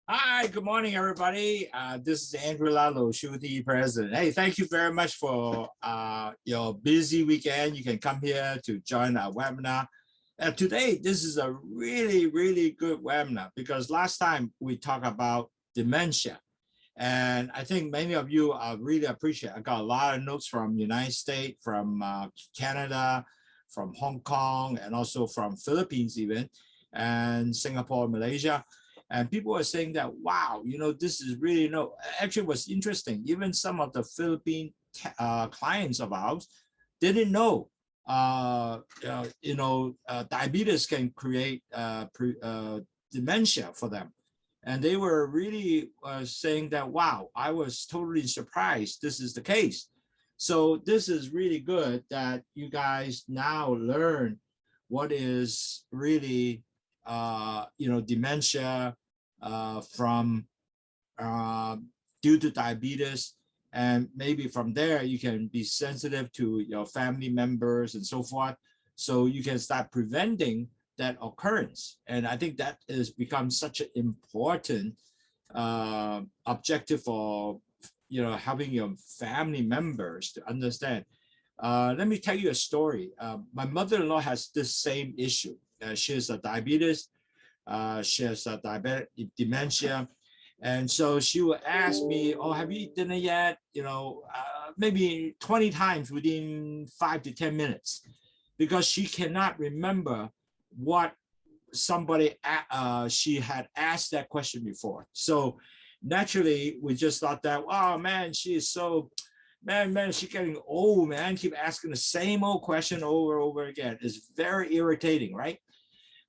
Hi, good morning, everybody. This is Andrew Lowsutea President. Hey, thank you very much for your busy weekend. You can come here to join our webinar. Today, this is a really, really good webinar because last time we talked about dementia. And I think many of you really appreciate. I got a lot of notes from United States, from Canada, from Hong Kong, and also from Philippines even, and Singapore, Malaysia. And people are saying that, wow, this is really, actually was interesting. Even some of the Philippine clients of ours didn't know, diabetes can create dementia for them. And they were really saying that, wow, I was totally surprised this is the case. So this is really good that you guys now learn what is really, dementia from due to diabetes. And maybe from there, you can be sensitive to your family members and so forth. So you can start preventing that occurrence. And I think that has become such an important objective for helping your family members to understand. Let me tell you a story. My mother-in-law has this same issue. She has a diabetes. She has a diabetic dementia. And so she will ask me, oh, have you eaten it yet? Maybe 20 times within 5 to 10 minutes, because she cannot remember what somebody she had asked that question before. So naturally, we just thought that, oh man, she is so, man, she's getting old, man. Keep asking the same old question over and over again. It's very irritating, right?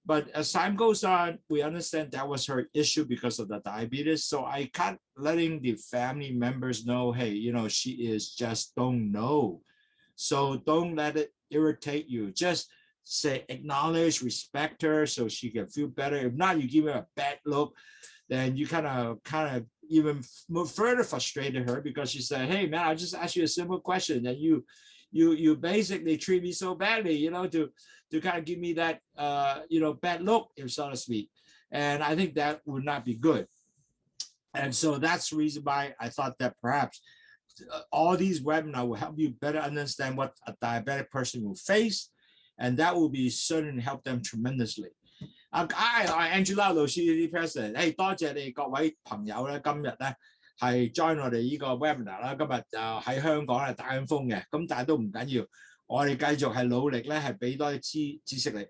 But as time goes on, we understand that was her issue because of the diabetes. So I kept letting the family members know, hey, she is just don't know. So don't let it irritate you. Just say, acknowledge, respect her so she can feel better. If not, you give her a bad look, then you kind of even further frustrated her because she said, hey man, I just asked you a simple question and you basically treat me so badly, to kind of give me that bad look, so to speak. And I think that would not be good. And so that's the reason why I thought that perhaps all these webinars will help you better understand what a diabetic person will face, and that will be certainly help them tremendously. Angela 老師啲 president， 多謝你各位朋友咧，今日咧係 join 我哋呢個 webinar 啦。今日就喺香港係打緊風嘅，咁但係都唔緊要，我哋繼續係努力咧，係俾多啲知識你。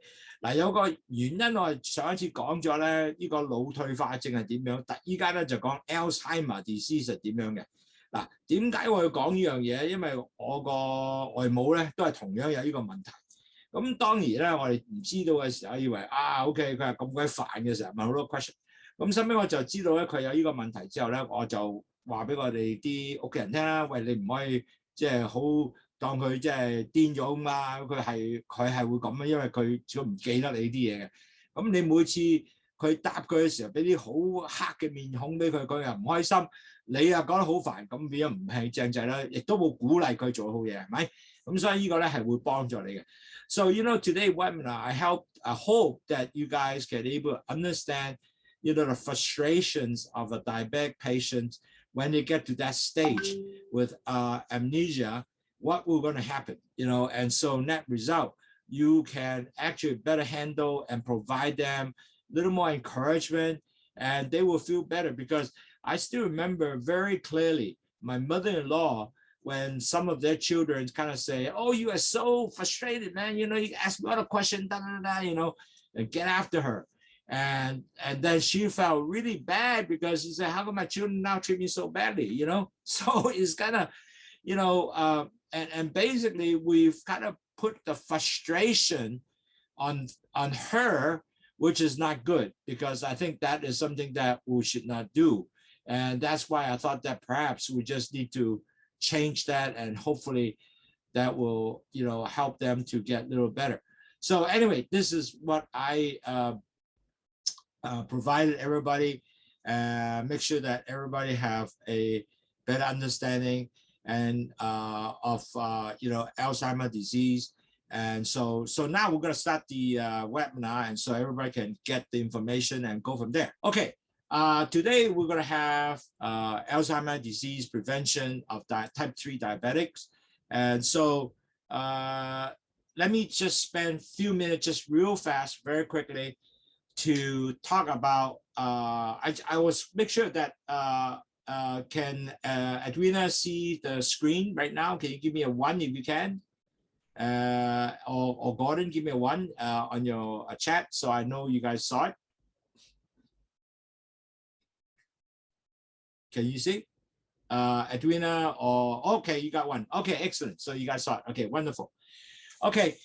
嗱，有個原因我哋上一次講咗咧，呢個腦退化症係點樣，但依家咧就講 Alzheimer disease 係點樣嘅。嗱，點解我要講呢樣嘢？因為我個外母咧都係同樣有呢個問題。咁當然咧，我哋唔知道嘅時候，以為OK 佢係咁鬼煩嘅時候問好多 question。咁收尾我就知道咧佢有呢個問題之後咧，我就話俾我哋啲屋企人聽啦。喂，你唔可以即係好當佢即係癲咗咁嘛，佢係會咁啊，因為佢唔記得你啲嘢嘅。咁你每次佢答佢嘅時候，俾啲好黑嘅面孔俾佢，佢又唔開心，你又講得好煩，咁變咗唔係正仔啦，亦都冇鼓勵佢做好嘢，係咪？咁所以呢個咧係會幫助你嘅。So today webinar I hope that you guys can able to understand the frustrations of a diabetic patient when they get to that stage with amnesia, what will going to happen, and so net result you can actually better handle and provide them a little more encouragement, and they will feel better. Because I still remember very clearly my mother-in-law, when some of their children kind of say, oh, you are so frustrated, man, you ask me all the questions, and get after her. And then she felt really bad because she said, how come my children now treat me so badly, So it's kind of, and basically we've kind of put the frustration on her, which is not good, because I think that is something that we should not do. And that's why I thought that perhaps we just need to change that, and hopefully that will help them to get a little better. So anyway, this is what I provided everybody. Make sure that everybody have a better understanding and of Alzheimer's disease. And so now we're going to start the webinar, and so everybody can get the information and go from there. Okay, Today we're going to have Alzheimer's disease prevention of type 3 diabetics. And so let me just spend a few minutes just real fast, very quickly, to talk about, I will make sure that can Edwina see the screen right now? Can you give me a 1 if you can? Or Gordon, give me a 1 on your chat so I know you guys saw it. Can you see? Edwina, or okay, you got 1. Okay, excellent. So you guys saw it. Okay, wonderful. Okay,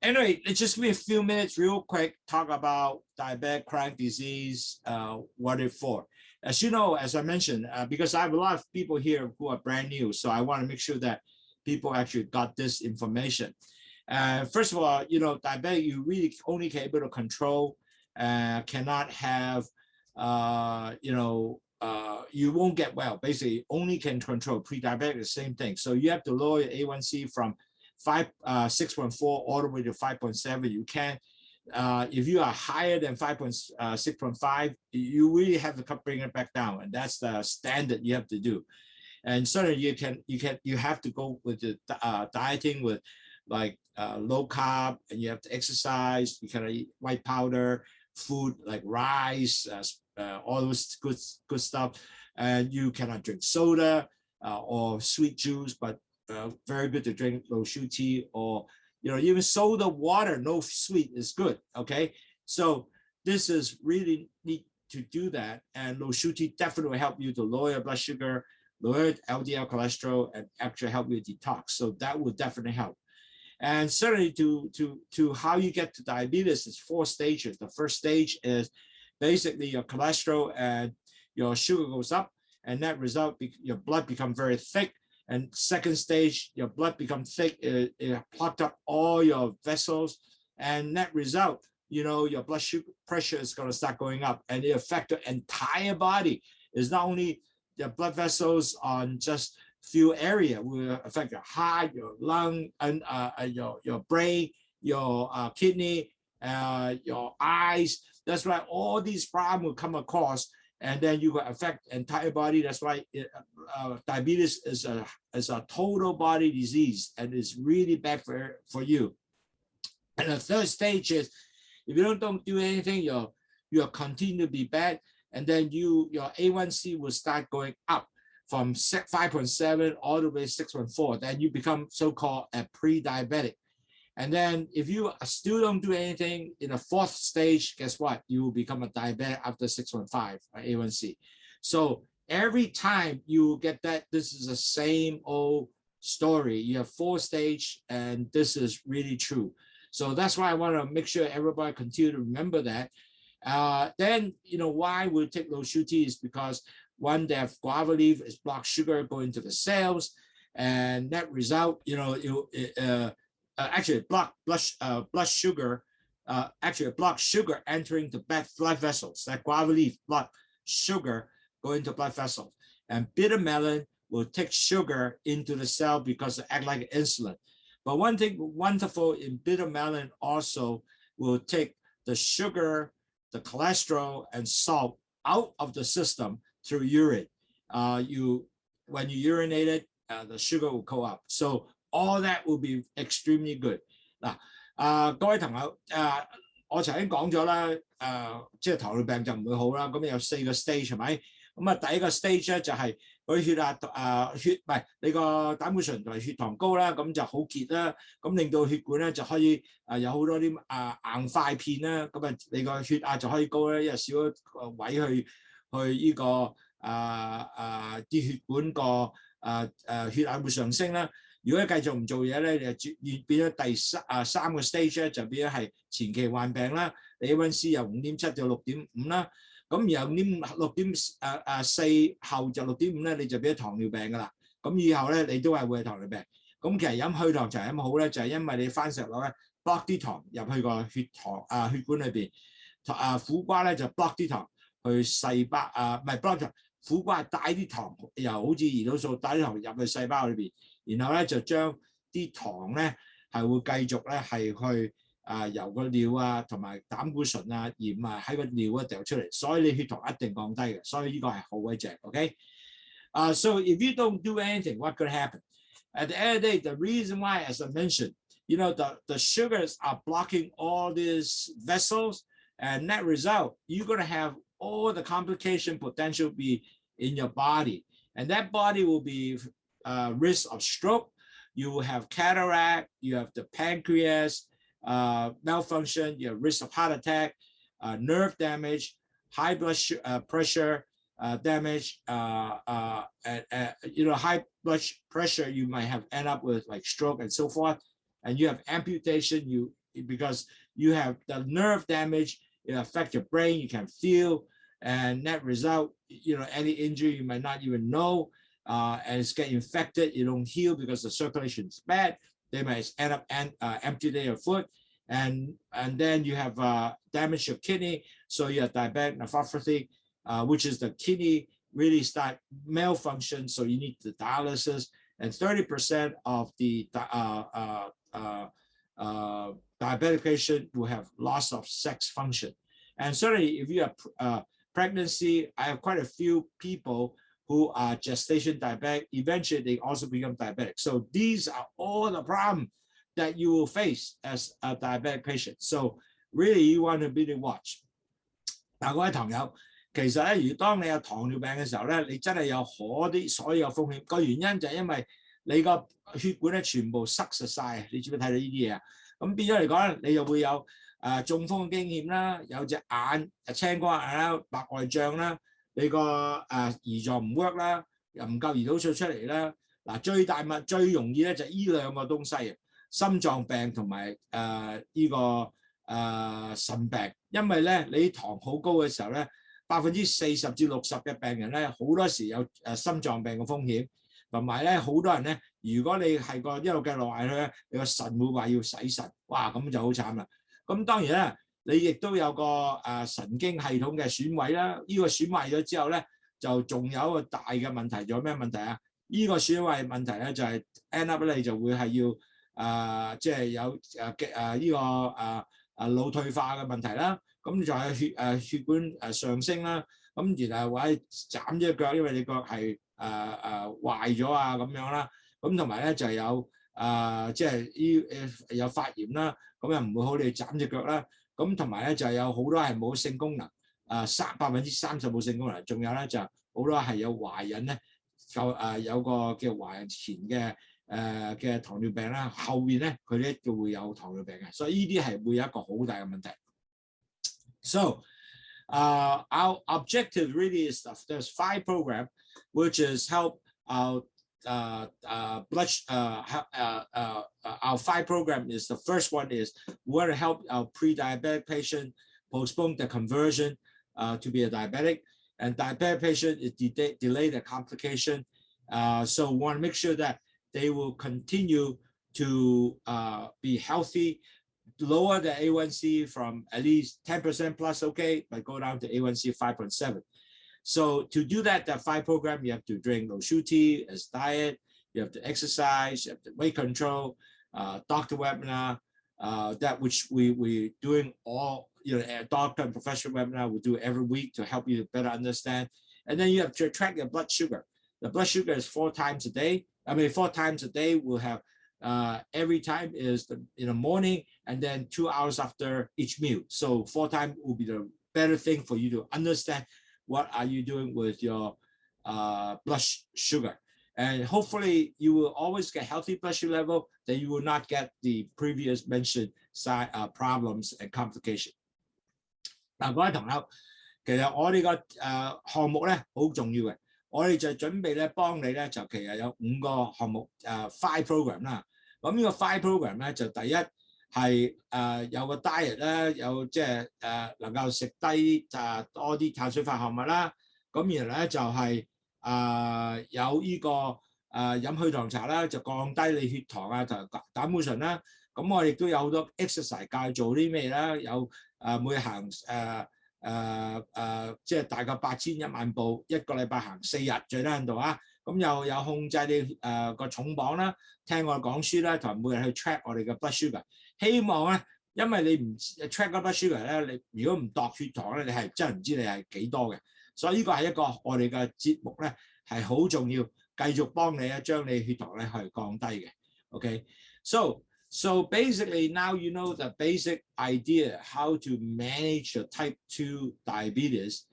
anyway, let's just give me a few minutes real quick, talk about diabetic chronic disease, what it's for. As you know, as I mentioned, because I have a lot of people here who are brand new, so I want to make sure that people actually got this information. First of all, you know, diabetic, you really only can able to control, cannot have, you know, you won't get well. Basically, only can control. Pre-diabetic, the same thing. So you have to lower your A1C from 6.4 all the way to 5.7. You can't. If you are higher than 6.5, you really have to bring it back down, and that's the standard you have to do. And certainly you have to go with the dieting with like low carb, and you have to exercise. You can eat white powder food like rice, all those good stuff. And you cannot drink soda or sweet juice, but very good to drink Lowsutea, or you know, even soda water, no sweet is good. Okay, so this is really need to do that, and Lowsutea definitely will help you to lower your blood sugar, lower LDL cholesterol, and actually help you detox. So that will definitely help. And certainly to how you get to diabetes is 4 stages. The first stage is basically your cholesterol and your sugar goes up, and that result your blood becomes very thick. And second stage, your blood becomes thick, it plugged up all your vessels, and that result, you know, your blood sugar pressure is going to start going up, and it affects the entire body. It's not only the blood vessels on just few area, will affect your heart, your lung, and your brain, your kidney, your eyes. That's why all these problems will come across, and then you will affect the entire body. That's why diabetes is a total body disease, and it's really bad for you. And the third stage is, if you don't do anything, you'll continue to be bad, and then your A1C will start going up from 5.7 all the way to 6.4. Then you become so-called a pre-diabetic. And then if you still don't do anything in the 4th stage, guess what? You will become a diabetic after 6.5 A1C. So every time you get that, this is the same old story. You have 4 stages, and this is really true. So that's why I want to make sure everybody continue to remember that. Then, you know, why we take Lowsutea is because, one, they have guava leaf is block sugar going to the cells, and that result, you know, actually block blood sugar, actually block sugar entering the blood vessels. That guava leaf block sugar going to blood vessels, and bitter melon will take sugar into the cell because it act like insulin. But one thing wonderful in bitter melon also will take the sugar, the cholesterol, and salt out of the system through urine. When you urinate it, the sugar will go up. So all that will be extremely good. 嗱，各位朋友，我曾經講咗啦，即係糖尿病就唔會好啦。咁有4個 stage 係咪？咁第一個 stage 咧就係佢血唔係你個膽固醇同埋血糖高啦，咁就好結啦，咁令到血管咧就可以有好多啲硬塊片啦，咁你個血壓就可以高咧，因為少咗位去呢個啲血管個血壓會上升啦。如果繼續唔做嘢咧，你就變咗第三個 stage 咧，就變咗係前期患病啦。你 A1C 由 5.7 到 6.5 啦，咁然後6.4後就 6.5 咧，你就變咗糖尿病㗎啦。咁以後咧，你都係會係糖尿病。咁其實飲去糖茶飲好咧，就係因為你番石榴咧 block 啲糖入去個血管裏邊。苦瓜咧就 block 啲糖去細胞唔係 block 糖，苦瓜係帶啲糖，又好似胰島素帶啲糖入去細胞裏邊。然後咧就將啲糖咧係會繼續咧係去由個尿啊同埋膽固醇啊鹽啊喺個尿啊掉出嚟，所以你血糖一定降低嘅，所以呢個係好鬼正 ，OK？ So if you don't do anything, what could happen? At the end of the day, the reason why, as I mentioned, the sugars are blocking all these vessels, and net result, you're going to have all the complication potential be in your body, and that body will be risk of stroke. You will have cataract, you have the pancreas malfunction, you have risk of heart attack, nerve damage, high blood pressure damage, high blood pressure, you might have end up with like stroke and so forth. And you have amputation, because you have the nerve damage, it affects your brain, you can feel, and that result, any injury you might not even know, and it's get infected, you don't heal because the circulation is bad. They might end up amputate your foot, and then you have damage your kidney, so you have diabetic nephropathy, which is the kidney really start malfunction, so you need the dialysis, and 30% of the diabetic patient will have loss of sex function. And certainly if you have pregnancy, I have quite a few people who are gestation diabetic, eventually they also become diabetic. So these are all the problems that you will face as a diabetic patient. So really you want to really watch. 嗱，各位朋友，其實咧，如當你有糖尿病嘅時候咧，你真係有所有風險。個原因就係因為你個血管咧全部塞實晒，你知唔知睇到呢啲嘢啊？咁變咗嚟講咧，你又會有中風嘅經驗啦，有隻眼青光眼啦、白外障啦，你個胰臟唔 work 啦，又唔夠胰島素出嚟啦。嗱，最容易咧就係呢兩個東西啊，心臟病同埋呢個腎病，因為咧你糖好高嘅時候咧，40%至60%嘅病人咧，好多時有心臟病嘅風險，同埋咧好多人咧，如果你係一路繼續落去咧，你個腎會話要洗腎，哇咁就好慘啦。咁當然啦，你亦都有個神經系統嘅損毀啦，呢個損壞咗之後咧，就仲有一個大嘅問題，仲有咩問題啊？呢個損壞問題咧就係 end up 咧，你就會係要即係有呢個腦退化嘅問題啦。咁就係血管上升啦，咁然後或者斬咗腳，因為你腳係壞咗啊咁樣啦，咁同埋咧就有即係有發炎啦，咁又唔會好你斬隻腳啦，咁同埋咧就有好多係冇性功能，30%冇性功能，仲有咧就好多係有懷孕咧，有個叫懷孕前嘅糖尿病啦，後面咧佢咧就會有糖尿病嘅，所以呢啲係會有一個好大嘅問題。So our objective really is there's 5 programs, which is help our our 5 program is the first one is we want to help our pre-diabetic patient postpone the conversion to be a diabetic, and diabetic patient is delay the complication. So we want to make sure that they will continue to be healthy. Lower the A1C from at least 10% plus, okay, but go down to A1C 5.7. So to do that 5 program, you have to drink Lowsutea as diet, you have to exercise, you have to weight control, doctor webinar, that which we doing all, doctor and professional webinar we do every week to help you to better understand. And then you have to track your blood sugar. The blood sugar is 4 times a day. 4 times a day we'll have every time is in the morning and then 2 hours after each meal. So 4 times will be the better thing for you to understand what are you doing with your blood sugar. And hopefully you will always get healthy blood sugar level, then you will not get the previous mentioned side problems and complications. 嗱，各位朋友，其實我哋個項目咧好重要嘅，我哋就準備咧幫你咧就其實有5個項目5 program 啦。咁呢個5 program 咧就第一係有個 diet 啦，有即係能夠食低多啲碳水化合物啦。咁然後咧就係有呢個飲去糖茶啦，就降低你血糖啊同膽固醇啦。咁我亦都有好多 exercise 教你做啲咩啦，有每日行即係大概8100萬步，一個禮拜行4日最低限度啊。咁又有控制你個重磅啦，聽我講書啦，同埋每日去 track 我哋嘅 blood sugar。希望咧因為你唔 check blood sugar 咧，你如果唔度血糖咧，你係真係唔知你係幾多嘅。所以呢個係一個我哋嘅節目咧係好重要，繼續幫你咧將你血糖咧係降低嘅。Okay, so basically now you know the basic idea how to manage the type 2 diabetes,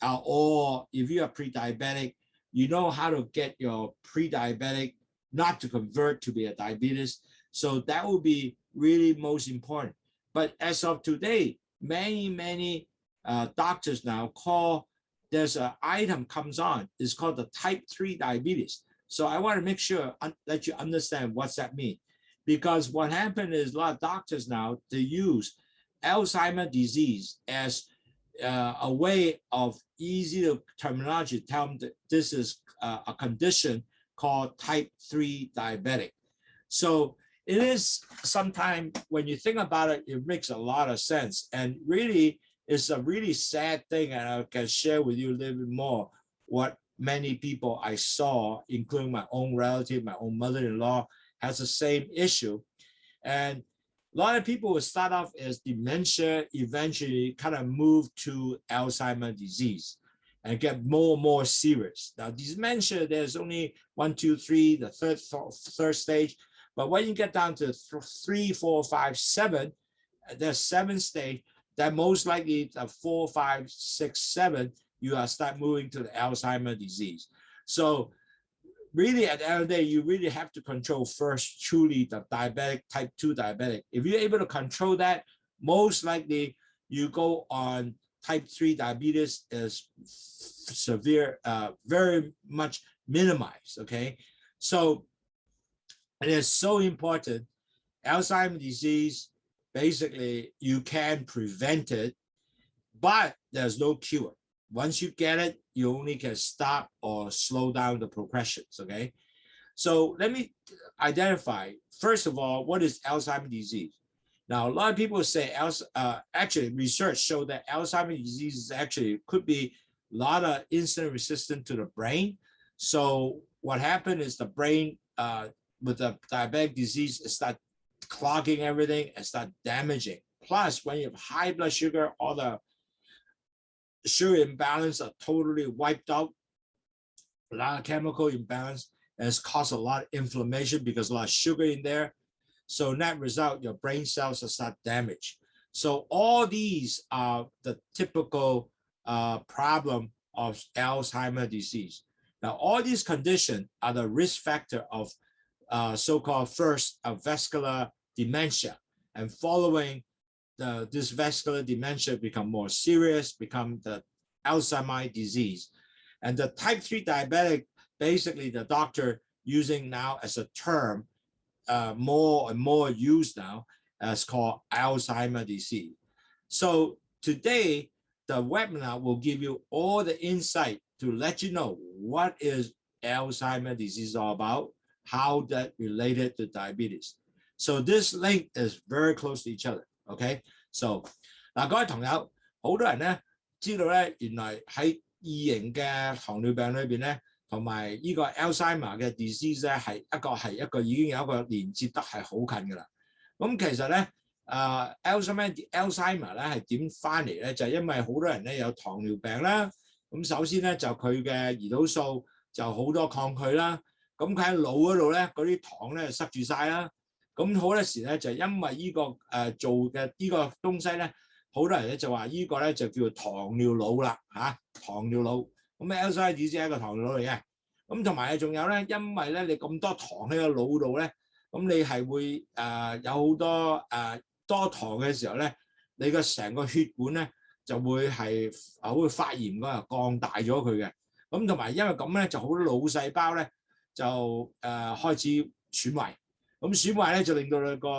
or if you are pre-diabetic, you know how to get your pre-diabetic not to convert to be a diabetes. So that will be really most important. But as of today, many doctors now call, there's an item comes on, it's called the type 3 diabetes. So I want to make sure, let you understand what's that mean. Because what happened is a lot of doctors now, they use Alzheimer's disease as a way of easy terminology, tell them that this is a condition called type 3 diabetic. So it is sometimes, when you think about it, it makes a lot of sense. And really, it's a really sad thing, and I can share with you a little bit more what many people I saw, including my own relative, my own mother-in-law, has the same issue. And a lot of people will start off as dementia, eventually kind of move to Alzheimer's disease and get more and more serious. Now, dementia, there's only 1, 2, 3, the third stage. But when you get down to 3, 4, 5, 7, there's 7 stage, that most likely the 4, 5, 6, 7, you are start moving to the Alzheimer's disease. So really, at the end of the day, you really have to control first, truly, the diabetic, type 2 diabetic. If you're able to control that, most likely you go on type 3 diabetes is severe, very much minimized, okay? So it is so important. Alzheimer's disease, basically, you can prevent it, but there's no cure. Once you get it, you only can stop or slow down the progressions, okay? So let me identify, first of all, what is Alzheimer's disease? Now, a lot of people say, actually, research show that Alzheimer's disease is actually could be a lot of insulin resistant to the brain. So what happened is the brain, with the diabetic disease, start clogging everything and start damaging. Plus, when you have high blood sugar, all the sugar imbalance are totally wiped out. A lot of chemical imbalance has caused a lot of inflammation because a lot of sugar in there. So net result, your brain cells are start damaged. So all these are the typical problem of Alzheimer's disease. Now, all these conditions are the risk factor of so-called first vascular dementia, and following this vascular dementia become more serious, become the Alzheimer's disease. And the type 3 diabetic, basically the doctor using now as a term, more and more used now, as called Alzheimer's disease. So today, the webinar will give you all the insight to let you know what is Alzheimer's disease all about, how that related to diabetes. So this link is very close to each other. Okay, so 嗱，各位朋友，好多人咧知道咧，原來喺二型嘅糖尿病裏邊咧，同埋呢個 Alzheimer 嘅 disease 咧係一個已經有一個連接得係好近㗎啦。咁其實咧Alzheimer 咧係點翻嚟咧？就係因為好多人咧有糖尿病啦。咁首先咧就佢嘅胰島素就好多抗拒啦。咁佢喺腦嗰度咧，嗰啲糖咧塞住晒啦。咁好多時咧就因為呢個做嘅呢個東西咧，好多人咧就話呢個咧就叫做糖尿腦啦嚇，糖尿腦。咁 Alzheimer 只係一個糖尿腦嚟嘅。咁同埋仲有咧，因為咧你咁多糖喺個腦度咧，咁你係會有好多多糖嘅時候咧，你個成個血管咧就會係會發炎嗰個降大咗佢嘅。咁同埋因為咁咧，就好多腦細胞咧就開始損壞。咁損壞咧就令到你個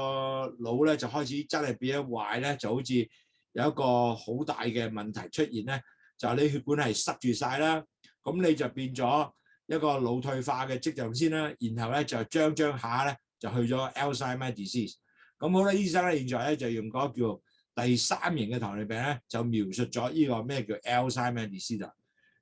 腦咧就開始真係變咗壞咧，就好似有一個好大嘅問題出現咧，就係你血管係塞住晒啦，咁你就變咗一個腦退化嘅跡象先啦，然後咧就將下咧就去咗 Alzheimer disease。咁好多醫生咧現在咧就用嗰個叫第3型嘅糖尿病咧，就描述咗呢個咩叫 Alzheimer disease。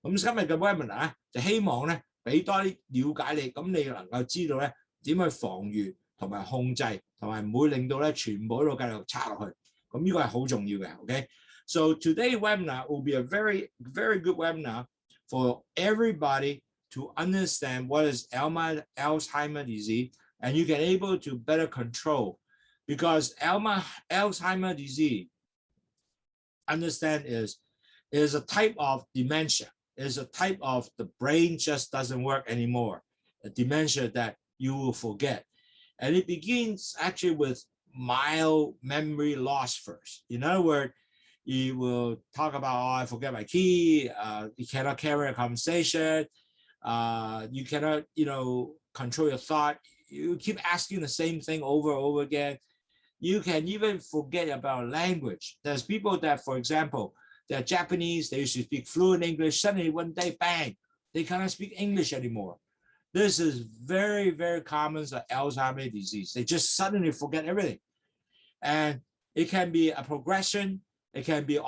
咁今日嘅 webinar 咧就希望咧俾多啲了解你，咁你能夠知道咧點去防禦同埋控制，同埋唔會令到咧全部都繼續差落去。咁呢個係好重要嘅 ，OK？ So today's webinar will be a very good webinar for everybody to understand what is Alzheimer's disease, and you can able to better control, because Alzheimer's disease, understand, is a type of dementia, is a type of the brain just doesn't work anymore, a dementia that you will forget. And it begins actually with mild memory loss first. In other words, you will talk about, oh, I forget my key, you cannot carry a conversation, you cannot, control your thought, you keep asking the same thing over and over again. You can even forget about language. There's people that, for example, they're Japanese, they used to speak fluent English, suddenly one day, bang, they cannot speak English anymore. This is very, very common for Alzheimer's disease. They just suddenly forget everything. And it can be a progression. It can be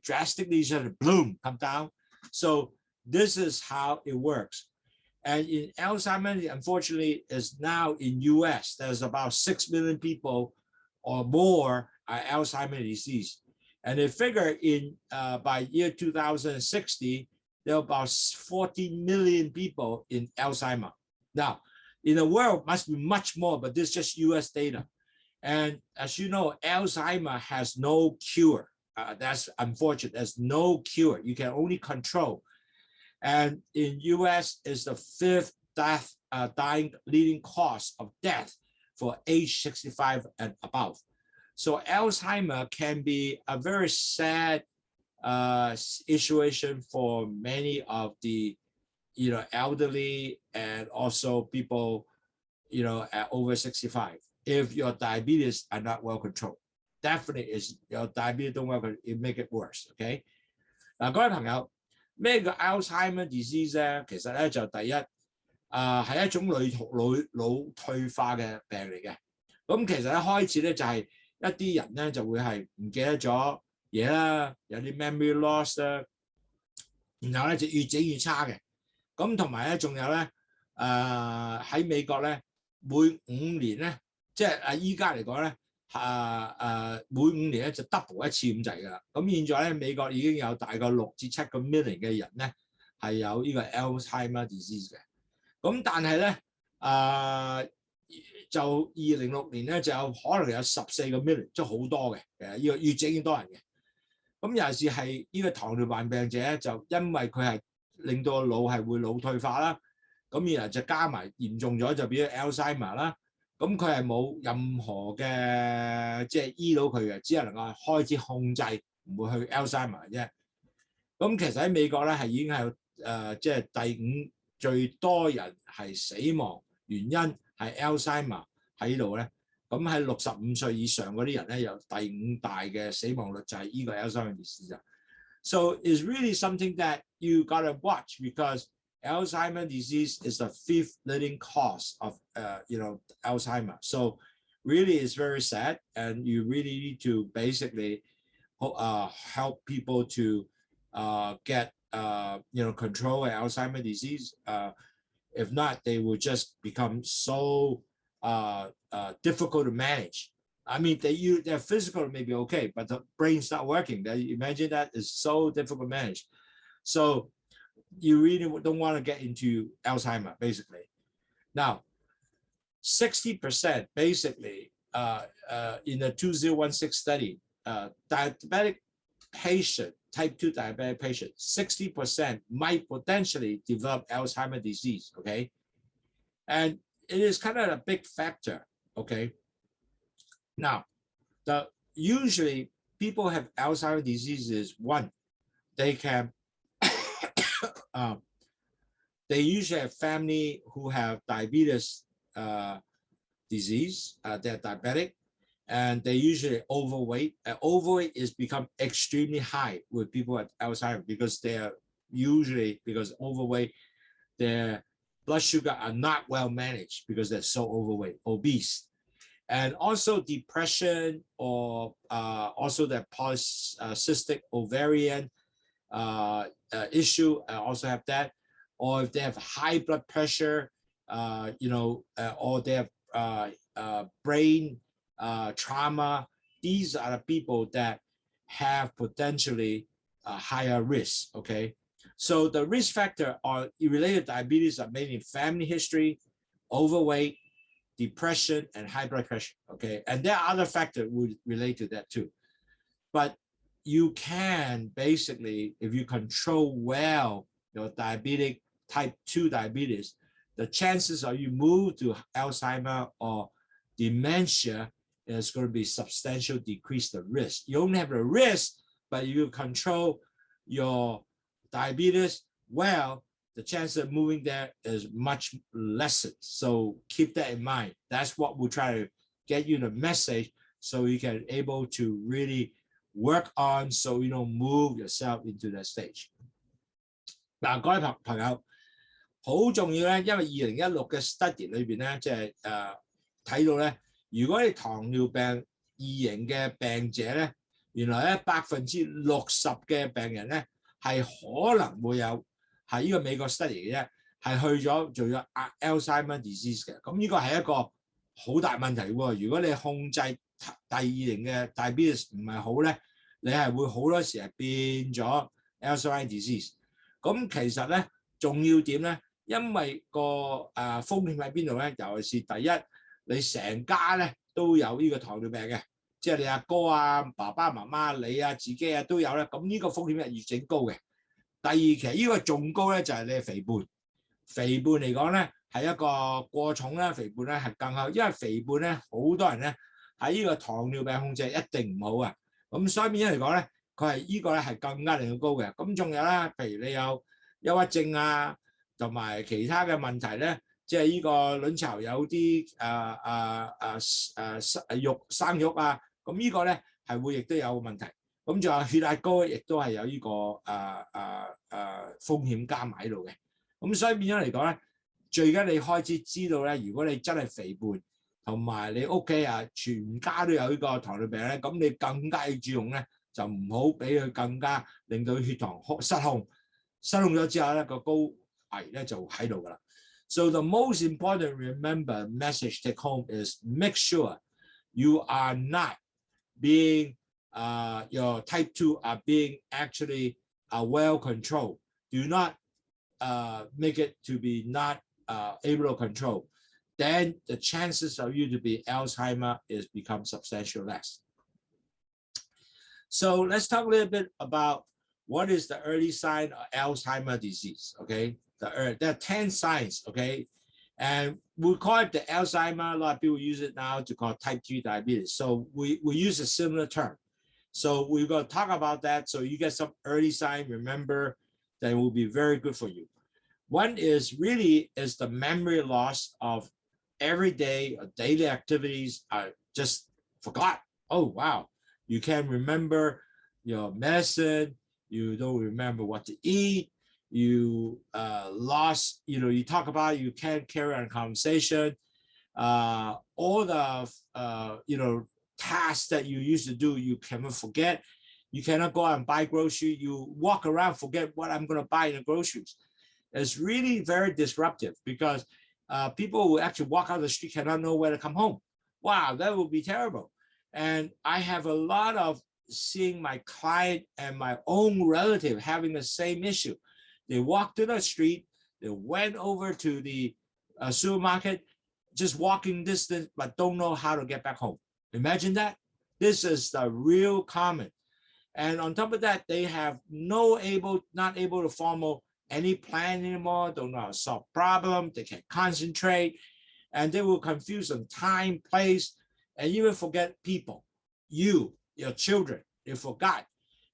drastically just bloom, come down. So this is how it works. And in Alzheimer's, unfortunately, is now in US, there's about 6 million people or more are Alzheimer's disease. And they figure by year 2060, there are about 40 million people in Alzheimer. Now, in the world, must be much more, but this is just US data. And as you know, Alzheimer has no cure. That's unfortunate. There's no cure. You can only control. And in US, is the 5th dying leading cause of death for age 65 and above. So Alzheimer can be a very sad situation for many of the elderly and also people at over 65. If your diabetes are not well controlled, definitely is your diabetes don't well controlled, it make it worse. Okay， 嗱，各位朋友，咩叫 Alzheimer disease 咧？其實咧就第一係一種腦退化嘅病嚟嘅。咁其實一開始咧就係一啲人咧就會係唔記得咗嘢啦，有啲 memory loss 啦，然後咧就越整越差嘅。咁同埋咧仲有咧喺美國咧每5年咧，即係依家嚟講咧每5年咧就 double 一次咁滯㗎啦。咁現在咧美國已經有大概6至7個 million 嘅人咧係有呢個 Alzheimer disease 嘅。咁但係咧就2006年咧就有可能有14個 million， 即係好多嘅。呢個越整越多人嘅。咁尤其是係呢個糖尿病病者就因為佢係令到個腦係會腦退化啦，咁然後就加埋嚴重咗就變咗 Alzheimer 啦。咁佢係冇任何嘅即係醫到佢嘅，只係能夠開始控制，唔會去 Alzheimer 啫。咁其實喺美國咧係已經係即係第5最多人係死亡原因係 Alzheimer 喺度咧。咁喺65歲以上嗰啲人咧，有第5大嘅死亡率就係呢個 Alzheimer disease。So it's really something that you gotta watch because Alzheimer disease is the 5th leading cause of Alzheimer. So really it's very sad, and you really need to basically help people to get control of Alzheimer disease. If not, they will just become so difficult to manage. I mean, their physical may be okay, but the brain's not working. Imagine that is so difficult to manage. So you really don't want to get into Alzheimer, basically. Now, 60% basically in the 2016 study, diabetic patient, type 2 diabetic patient, 60% might potentially develop Alzheimer's disease, okay? And it is kind of a big factor, okay? Now, usually people have Alzheimer's disease is one, they can, they usually have family who have diabetes disease, they're diabetic, and they usually overweight. Overweight is become extremely high with people with Alzheimer's because they're usually, because overweight, their blood sugar are not well managed because they're so overweight, obese. And also depression, or also the polycystic ovarian issue, also have that. Or if they have high blood pressure, or they have brain trauma, these are the people that have potentially higher risk, okay? So the risk factor on related diabetes are mainly family history, overweight, depression, and high blood pressure, okay? And there are other factors would relate to that too. But you can basically, if you control well your diabetic type 2 diabetes, the chances of you move to Alzheimer or dementia is going to be substantial decrease the risk. You only have a risk, but you control your diabetes well, the chance of moving there is much lessened. So keep that in mind. That's what we'll try to get you the message so you can able to really work on so you don't move yourself into that stage. 嗱，各位朋友，好重要咧，因為2016嘅 study 裏邊咧，即係睇到咧，如果你糖尿病2型嘅病者咧，原來咧60%嘅病人咧係可能會有係呢個美國 study 嘅啫，係去咗做咗 Alzheimer disease 嘅。咁呢個係一個好大問題喎。如果你控制第2型嘅 diabetes 唔係好咧，你係會好多時係變咗 Alzheimer disease。咁其實咧重要點咧，因為個風險喺邊度咧？尤其是第一，你成家咧都有呢個糖尿病嘅，即係你阿哥啊、爸爸媽媽、你啊、自己啊都有咧。咁呢個風險係越整高嘅。第二，其實呢個仲高咧就係你嘅肥胖。肥胖嚟講咧係一個過重咧，肥胖咧係更好，因為肥胖咧好多人咧喺呢個糖尿病控制一定唔好啊。咁所以變咗嚟講咧，佢係呢個咧係更加令到高嘅。咁仲有啦，譬如你有憂鬱症啊，同埋其他嘅問題咧，即係呢個卵巢有啲生肉啊，咁呢個咧係會亦都有問題。咁仲有血壓高，亦都係有呢個風險加埋喺度嘅。咁所以變咗嚟講咧，最緊你開始知道咧，如果你真係肥胖，同埋你屋企啊全家都有呢個糖尿病咧，咁你更加要注重咧，就唔好俾佢更加令到血糖失控。失控咗之後咧，個高危咧就喺度噶啦。So the most important remember message take home is make sure you are not being your type 2 are being actually well controlled. Do not make it to be not able to control. Then the chances of you to be Alzheimer is become substantially less. So let's talk a little bit about what is the early sign of Alzheimer's disease, okay? There are 10 signs, okay? And we call it the Alzheimer. A lot of people use it now to call type 2 diabetes. So we use a similar term. So we're going to talk about that so you get some early sign. Remember, that will be very good for you. One is the memory loss of everyday or daily activities are just forgot. Oh, wow. You can't remember your medicine. You don't remember what to eat. You lost, you talk about you can't carry on a conversation. All the, tasks that you used to do, you cannot forget. You cannot go out and buy groceries. You walk around, forget what I'm going to buy in the groceries. It's really very disruptive because people who actually walk out the street cannot know where to come home. Wow, that would be terrible. And I have a lot of seeing my client and my own relative having the same issue. They walked to the street, they went over to the supermarket, just walking distance, but don't know how to get back home. Imagine that. This is the real common. And on top of that, they have not able to follow any plan anymore, don't know how to solve problems, they can't concentrate, and they will confuse on time, place, and even forget people, your children, they forgot.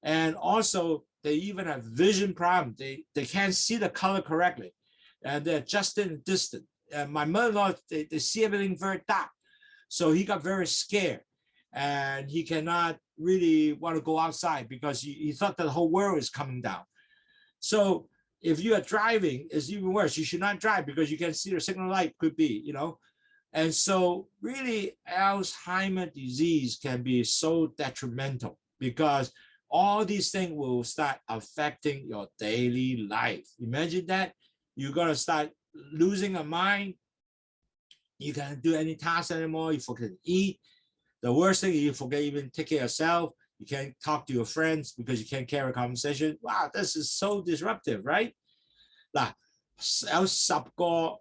And also, they even have vision problems. They can't see the color correctly, and they're just in distance. My mother-in-law, they see everything very dark. So he got very scared, and he cannot really want to go outside because he thought that the whole world is coming down. So if you are driving, it's even worse. You should not drive because you can see the signal light could be, And so really Alzheimer's disease can be so detrimental because all these things will start affecting your daily life. Imagine that. You're going to start losing your mind. You can't do any tasks anymore. You forget to eat. The worst thing is you forget even take care of yourself. You can't talk to your friends because you can't carry a conversation. Wow, this is so disruptive, right? 嗱，有10個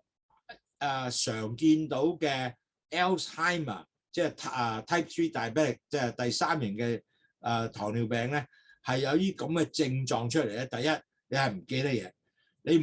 常見到嘅 Alzheimer， 即係Type 3 diabetic， 即係第3型嘅糖尿病咧，係有啲咁嘅症狀出嚟咧。第一，你係唔記得嘢，你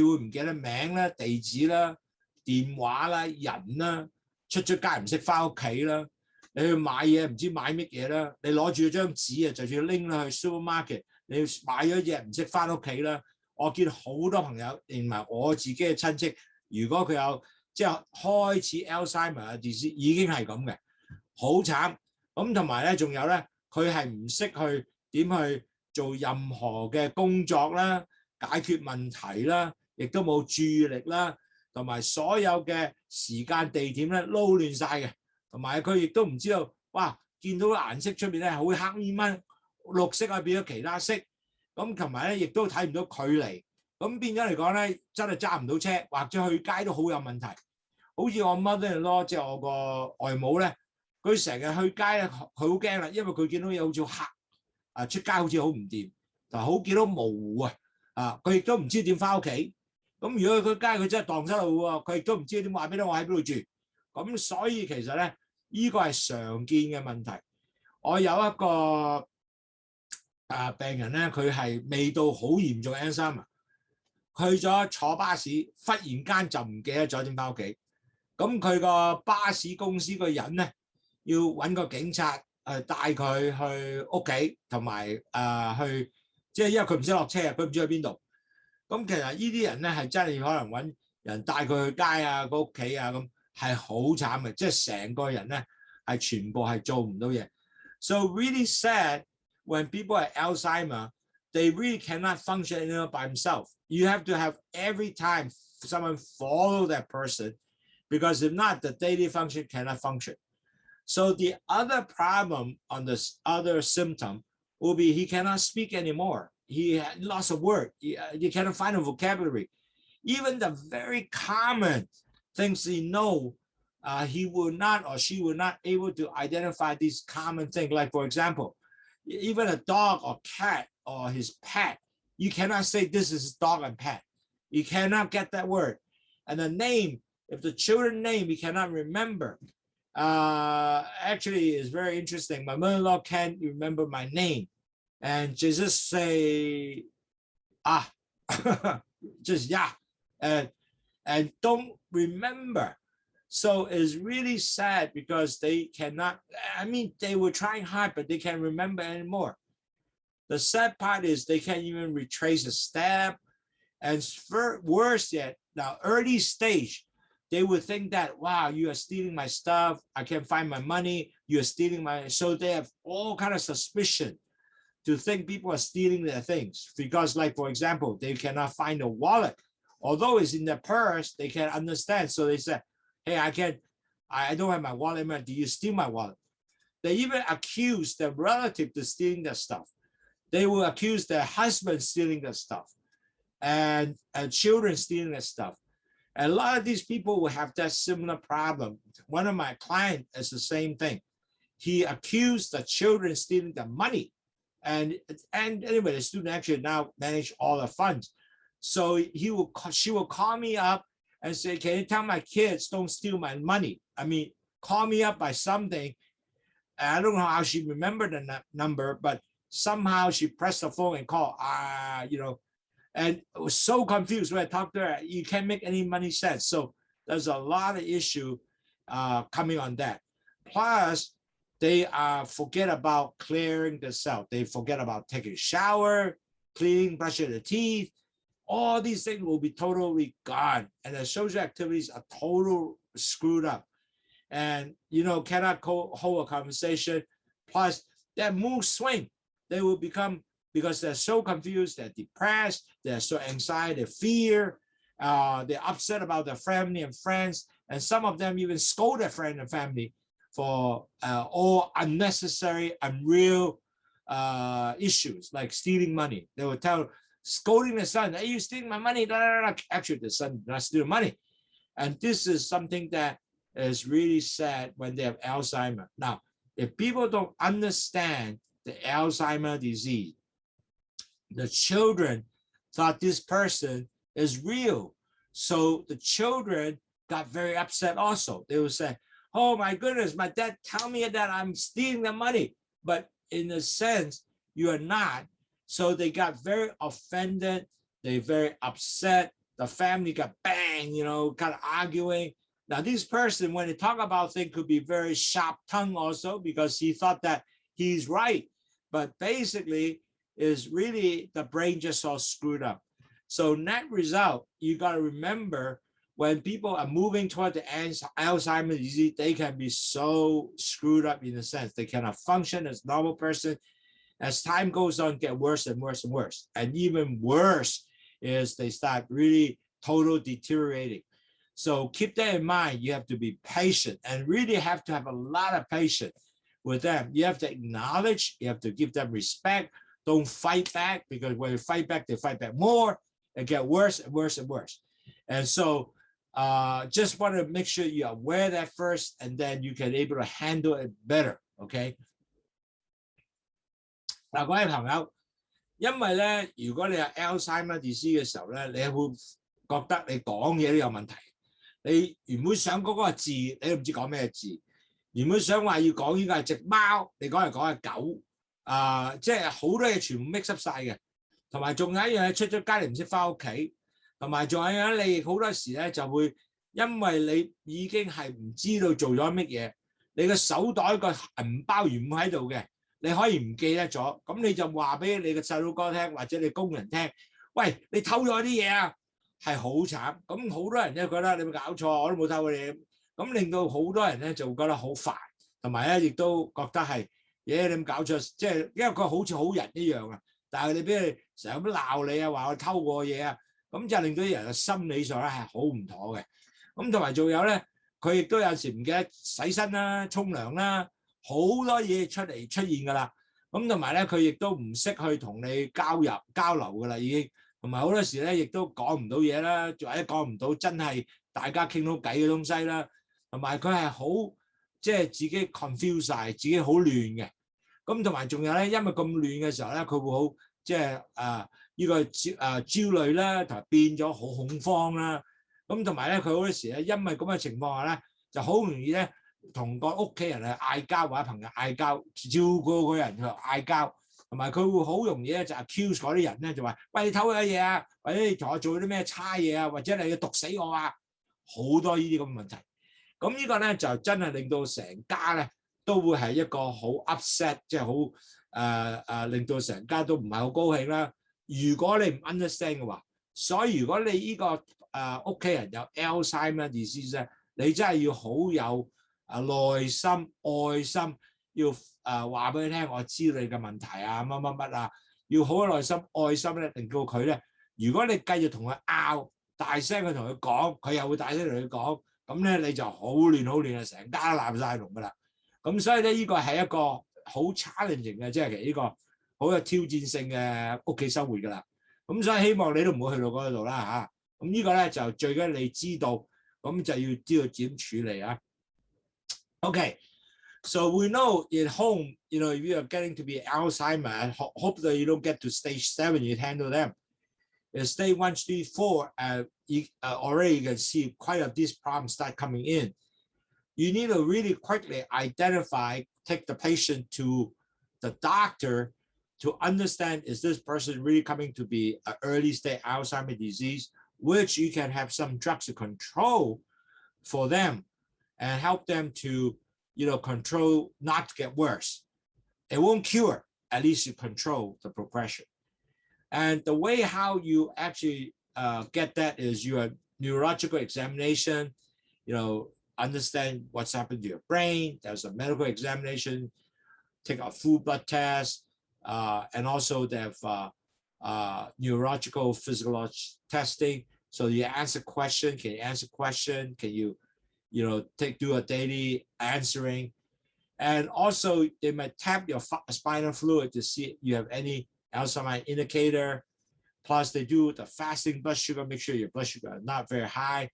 會唔記得名啦、地址啦、電話啦、人啦，出咗街唔識翻屋企啦。你去買嘢唔知買乜嘢啦，你攞住張紙啊，就要拎去 supermarket， 你買咗嘢唔識翻屋企啦。我見好多朋友，連埋我自己嘅親戚，如果佢有即係開始 Alzheimer 嘅 disease， 已經係咁嘅，好慘。咁同埋咧，仲有咧，佢係唔識去點去做任何嘅工作啦，解決問題啦，亦都冇注意力啦，同埋所有嘅時間地點咧撈亂晒嘅。同埋佢亦都唔知道，哇！見到顏色出面咧好黑煙蚊，綠色啊變咗其他色，咁同埋咧亦都睇唔到距離，咁變咗嚟講咧，真係揸唔到車，或者去街都好有問題。好似我 mother-in-law 即係我個外母咧，佢成日去街咧，佢好驚啦，因為佢見到嘢好似黑，出街好似好唔掂，就好見到模糊佢亦都唔知點翻屋企。咁如果佢去街，佢真係蕩失路喎，佢亦都唔知點話俾你我喺邊度住。咁所以其實咧，呢個係常見嘅問題。我有一個病人咧，佢係未到好嚴重嘅 Alzheimer， 去咗坐巴士，忽然間就唔記得咗點翻屋企。咁佢個巴士公司個人咧，要揾個警察帶佢去屋企，同埋去，即係因為佢唔識落車啊，佢唔知去邊度。咁其實呢啲人咧係真係可能揾人帶佢去街啊、個屋企啊咁。係好慘嘅，即係成個人咧係全部係做唔到嘢。So really sad when people have Alzheimer, they really cannot function anymore by themselves. You have to have every time someone follow that person, because if not, the daily function cannot function. So the other problem on this other symptom will be he cannot speak anymore. He had lots of words. He cannot find a vocabulary. Even the very common things he know, he will not or she will not able to identify these common things. Like for example, even a dog or cat or his pet, you cannot say this is dog and pet. You cannot get that word. And the name, if the children name, you cannot remember. Actually, it's very interesting. My mother-in-law can't remember my name, and she just say, just yeah, and don't remember. So it's really sad because they cannot, I mean, they were trying hard, but they can't remember anymore. The sad part is they can't even retrace a step. And worse yet, now early stage, they would think that, wow, you are stealing my stuff. I can't find my money. You're stealing my, so they have all kind of suspicion to think people are stealing their things. Because like, for example, they cannot find a wallet. Although it's in their purse, they can't understand. So they say, hey, I don't have my wallet. Do you steal my wallet? They even accuse their relative to stealing their stuff. They will accuse their husband stealing their stuff and children stealing their stuff. And a lot of these people will have that similar problem. One of my clients is the same thing. He accused the children stealing the money. And anyway, the student actually now manage all the funds. So she will call me up and say, can you tell my kids don't steal my money? I mean, call me up by something. I don't know how she remembered the number, but somehow she pressed the phone and called, and I was so confused when I talked to her. You can't make any money sense. So there's a lot of issue coming on that. Plus, they forget about clearing the cell. They forget about taking a shower, cleaning, brushing the teeth. All these things will be totally gone. And the social activities are totally screwed up. And, cannot hold a conversation. Plus, their mood swing. They will become, because they're so confused, they're depressed, they're so anxiety, fear, they're upset about their family and friends. And some of them even scold their friend and family for all unnecessary, unreal issues, like stealing money. They will scolding the son, hey, you stealing my money. Actually, the son not stealing money. And this is something that is really sad when they have Alzheimer. Now, if people don't understand the Alzheimer disease, the children thought this person is real. So the children got very upset also. They would say, oh my goodness, my dad tell me that I'm stealing the money. But in a sense, you are not. So they got very offended. They very upset. The family got bang, you know, kind of arguing. Now this person, when they talk about things, could be very sharp-tongued also because he thought that he's right. But basically, is really the brain just all screwed up. So net result, you got to remember when people are moving toward the Alzheimer's disease, they can be so screwed up in a sense. They cannot function as a normal person. As time goes on, get worse and worse and worse. And even worse is they start really total deteriorating. So keep that in mind. You have to be patient and really have to have a lot of patience with them. You have to acknowledge, you have to give them respect. Don't fight back, because when you fight back, they fight back more and get worse and worse and worse. And so just want to make sure you're aware of that first, and then you can able to handle it better. Okay? 嗱，各位朋友，因為咧，如果你有 Alzheimer disease 嘅時候咧，你會覺得你講嘢都有問題。你原本想嗰個字，你都唔知講咩字。原本想話要講呢個係隻貓，你講係狗。即係好多嘢全部 mix up 晒嘅，同埋仲有一樣嘢出咗街你唔識翻屋企，同埋仲有一樣你好多時咧就會因為你已經係唔知道做咗乜嘢，你個手袋個銀包原本喺度嘅，你可以唔記得咗，咁你就話俾你個細佬哥聽或者你工人聽，喂，你偷咗啲嘢啊，係好慘。咁好多人咧覺得你冇搞錯，我都冇偷過你，咁令到好多人咧就會覺得好煩，同埋咧亦都覺得係。你咁搞錯，即係因為佢好似好人一樣啊，但係你俾佢成日咁鬧你啊，話我偷過嘢啊，咁就令到啲人嘅心理上咧係好唔妥嘅。咁同埋仲有咧，佢亦都有時唔記得洗身啦、沖涼啦，好多嘢出現㗎啦。咁同埋咧，佢亦都唔識去同你交流㗎啦，已經。同埋好多時咧，亦都講唔到嘢啦，或者講唔到真係大家傾到偈嘅東西啦。同埋佢係好即係自己 confuse 晒，自己好亂嘅。咁同埋仲有咧，因為咁亂嘅時候咧，佢會好即係呢個焦慮啦，同埋變咗好恐慌啦。咁同埋咧，佢好多時咧，因為咁嘅情況下咧，就好容易咧同個屋企人去嗌交或者朋友嗌交，照顧嗰個人去嗌交，同埋佢會好容易咧就 accuse 嗰啲人咧就話：喂，你偷咗嘢啊，或者你同我做啲咩差嘢啊，或者你要毒死我啊，好多呢啲咁嘅問題。咁呢個咧就真係令到成家咧。都會係一個好 upset， 即係好令到成家都唔係好高興啦。如果你唔 understand 嘅話，所以如果你呢個屋企人有 Alzheimer disease 咧，你真係要好有耐心、愛心，要話俾佢聽，我知道你嘅問題啊，乜啊，要好有耐心、愛心咧，令到佢咧，如果你繼續同佢拗，大聲去同佢講，佢又會大聲同佢講，咁咧你就好亂啊，成家都鬧晒龍㗎啦。咁所以咧，呢個係一個好 challenging 嘅，即係其實呢個好有挑戰性嘅屋企生活㗎啦。咁所以希望你都唔好去到嗰度啦嚇。咁呢個咧就最緊你知道，咁就要知道點處理啊。Okay, so we know at home, you know, if you are getting to be Alzheimer, hope that you don't get to stage 7, you handle them. In stage 1, 2, 4, already you can see quite of these problems start coming in. You need to really quickly identify, take the patient to the doctor to understand, is this person really coming to be an early stage Alzheimer's disease, which you can have some drugs to control for them and help them to, you know, control, not to get worse. It won't cure, at least you control the progression. And the way how you actually get that is your neurological examination, you know, understand what's happened to your brain. There's a medical examination, take a full blood test, and also they have neurological physiological testing. So you answer question, can you answer question? Can you know, do a daily answering? And also they might tap your spinal fluid to see if you have any Alzheimer's indicator. Plus they do the fasting blood sugar, make sure your blood sugar is not very high,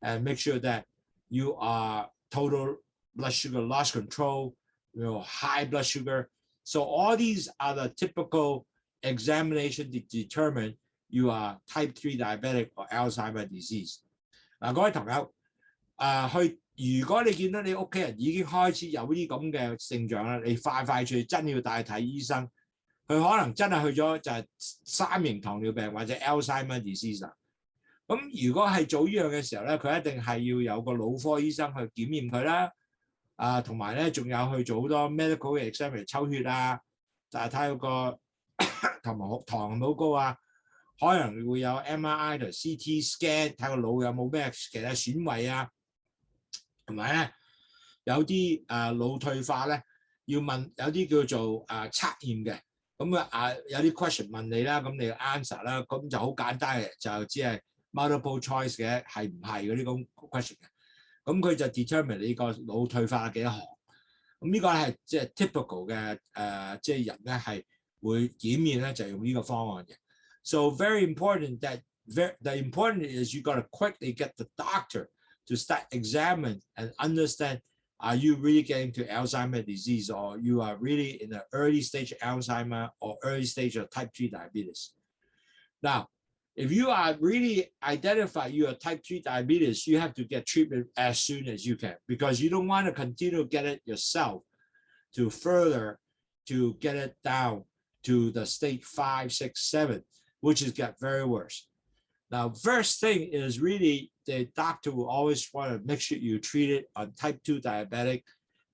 and make sure that you are total blood sugar, lost control, high blood sugar. So all these are the typical examination to determine you are type 3 diabetic or Alzheimer disease. 嗱，各位朋友，如果你見到你屋企人已經開始有啲咁嘅症狀啦，你快脆真要帶睇醫生，佢可能真係去咗就係3型糖尿病或者 Alzheimer disease 啦。咁如果係做呢樣嘅時候咧，佢一定係要有個腦科醫生去檢驗佢啦，同埋咧仲有去做好多 medical examination 抽血啊，就係睇個糖係咪好高啊，可能會有 MRI 同 CT scan 睇個腦有冇咩其他損壞啊，同埋咧有啲腦退化咧要問有啲叫做測驗嘅，咁有啲 question 問你啦，咁你 answer 啦，咁就好簡單嘅，就只係 multiple choice 嘅，係唔係嗰啲咁 question 嘅，咁佢就 determine 你個腦退化幾多行，咁呢個係即係 typical 嘅即係人咧係會檢驗咧就用呢個方案嘅。So very important that the important is you got to quickly get the doctor to start examine and understand, are you really getting to Alzheimer's disease or you are really in the early stage of Alzheimer or early stage of type 3 diabetes. Now, if you are really identify you are type 3 diabetes, you have to get treatment as soon as you can because you don't want to continue to get it yourself to further to get it down to the stage 5, 6, 7, which is get very worse. Now, first thing is really the doctor will always want to make sure you treat it on type 2 diabetic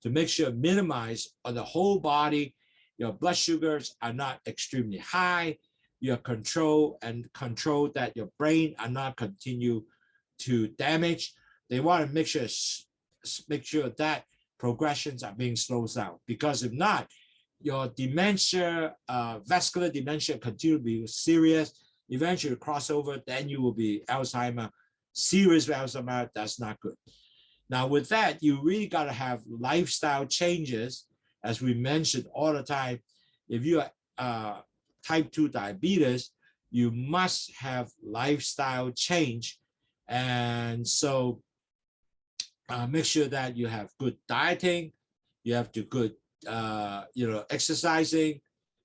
to make sure minimize on the whole body, your blood sugars are not extremely high, your control that your brain are not continue to damage. They want to make sure that progressions are being slowed down because if not, your dementia, vascular dementia continue to be serious, eventually cross over, then you will be Alzheimer, serious Alzheimer, that's not good. Now with that, you really got to have lifestyle changes, as we mentioned all the time. If you are type 2 diabetes, you must have lifestyle change. And so make sure that you have good dieting, you have to good exercising,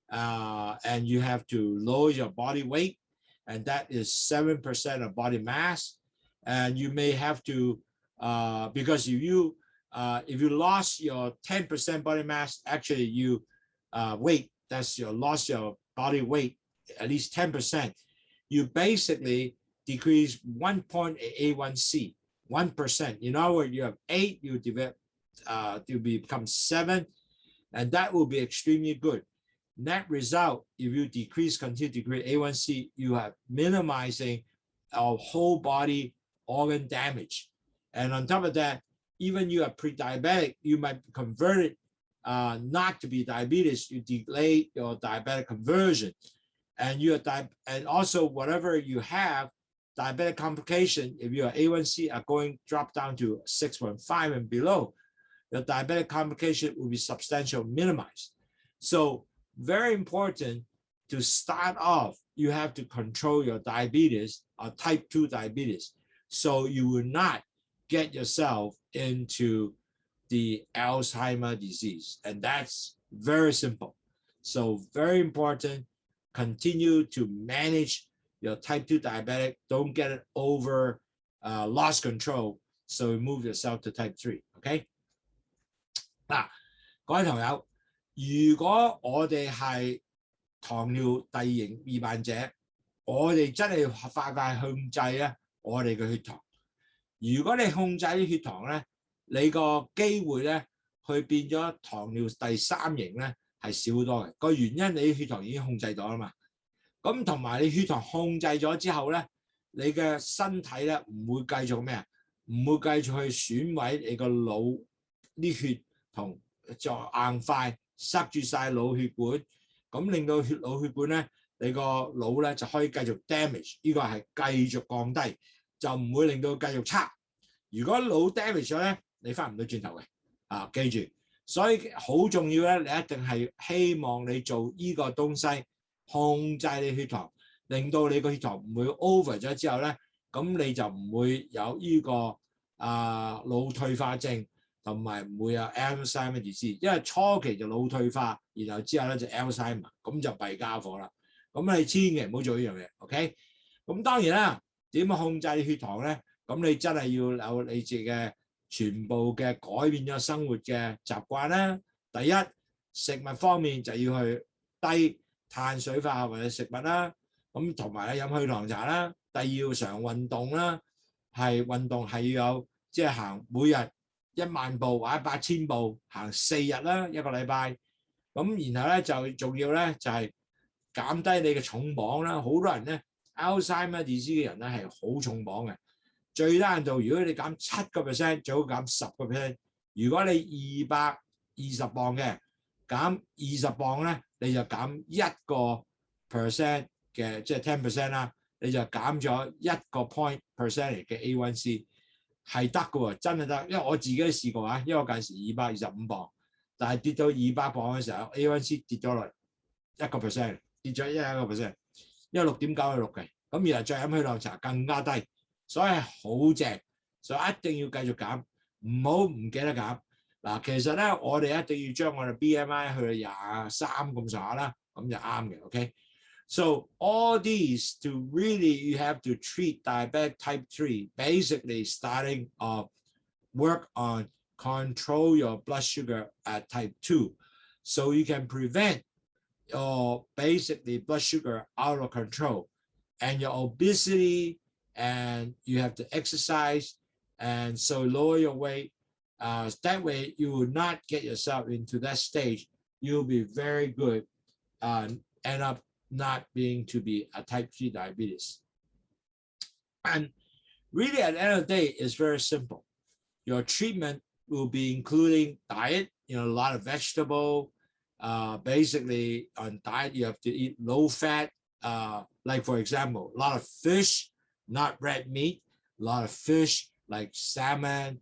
and you have to lower your body weight, and that is 7% of body mass. And you may have to, because if you lost your 10% body mass, actually you that's your lost your body weight at least 10%. You basically decrease 1 point A1C, 1%. In other words, you have 8, you develop to become 7. And that will be extremely good. Net result, if you continue to decrease A1C, you are minimizing our whole body organ damage. And on top of that, even you are pre-diabetic, you might be converted not to be diabetes, you delay your diabetic conversion. And and also whatever you have, diabetic complication, if your A1C are drop down to 6.5 and below, the diabetic complication will be substantially minimized. So very important to start off, you have to control your diabetes or type 2 diabetes. So you will not get yourself into the Alzheimer disease. And that's very simple. So very important, continue to manage your type 2 diabetic. Don't get it over lost control. So move yourself to type 3, okay? 嗱，各位朋友，如果我哋係糖尿第2型易患者，我哋真係要快控制咧我哋嘅血糖。如果你控制啲血糖咧，你個機會咧去變咗糖尿第3型咧係少好多嘅。個原因你啲血糖已經控制到啦嘛。咁同埋你血糖控制咗之後咧，你嘅身體咧唔會繼續咩啊？唔會繼續去損毀你個腦啲血。同就硬塊塞住晒腦血管，咁令到腦血管咧，你個腦咧就可以繼續 damage， 呢個係繼續降低，就唔會令到繼續差。如果腦 damage 咗咧，你翻唔到轉頭嘅，記住，所以好重要咧，你一定係希望你做呢個東西，控制你血糖，令到你個血糖唔會 over 咗之後咧，咁你就唔會有呢個腦退化症。同埋唔會有 Alzheimer disease， 因為初期就腦退化，然後之後咧就 Alzheimer， 咁就弊家伙啦。咁你千祈唔好做呢樣嘢 ，OK？ 咁當然啦，點樣控制血糖咧？咁你真係要有你自己嘅全部嘅改變咗生活嘅習慣啦。第一，食物方面就要去低碳水化合物嘅食物啦，咁同埋咧飲血糖茶啦。第二要常運動啦，係運動係要有即係行每日10000步或者8000步，行4日啦一個禮拜。咁然後咧就仲要咧就係減低你嘅重磅啦。好多人咧 Alzheimer disease 嘅人咧係好重磅嘅，最低限度如果你減7%，最好減10%。如果你220磅嘅，減20磅咧，你就減1%嘅，即係10%啦，你就減咗1% percent 嘅 A1C， 係得嘅喎，真係得。因為我自己都試過啊，因為我嗰陣時225磅，但係跌到200磅嘅時候 ，A1C 跌咗落1%，跌咗1%，因為6.9去6嘅，咁然後再飲血糖茶更加低，所以係好正，所以一定要繼續減，唔好唔記得減。嗱，其實咧，我哋一定要將我哋 BMI 去到23咁上下啦，咁就啱嘅 ，OK？ So all these to really you have to treat diabetic type 3, basically starting work on control your blood sugar at type 2, so you can prevent your basically blood sugar out of control and your obesity, and you have to exercise and so lower your weight. That way you will not get yourself into that stage. You'll be very good, end up not being to be a type 3 diabetes. And really at the end of the day, it's very simple. Your treatment will be including diet, a lot of vegetable. Basically on diet, you have to eat low fat, like for example, a lot of fish, not red meat, a lot of fish like salmon,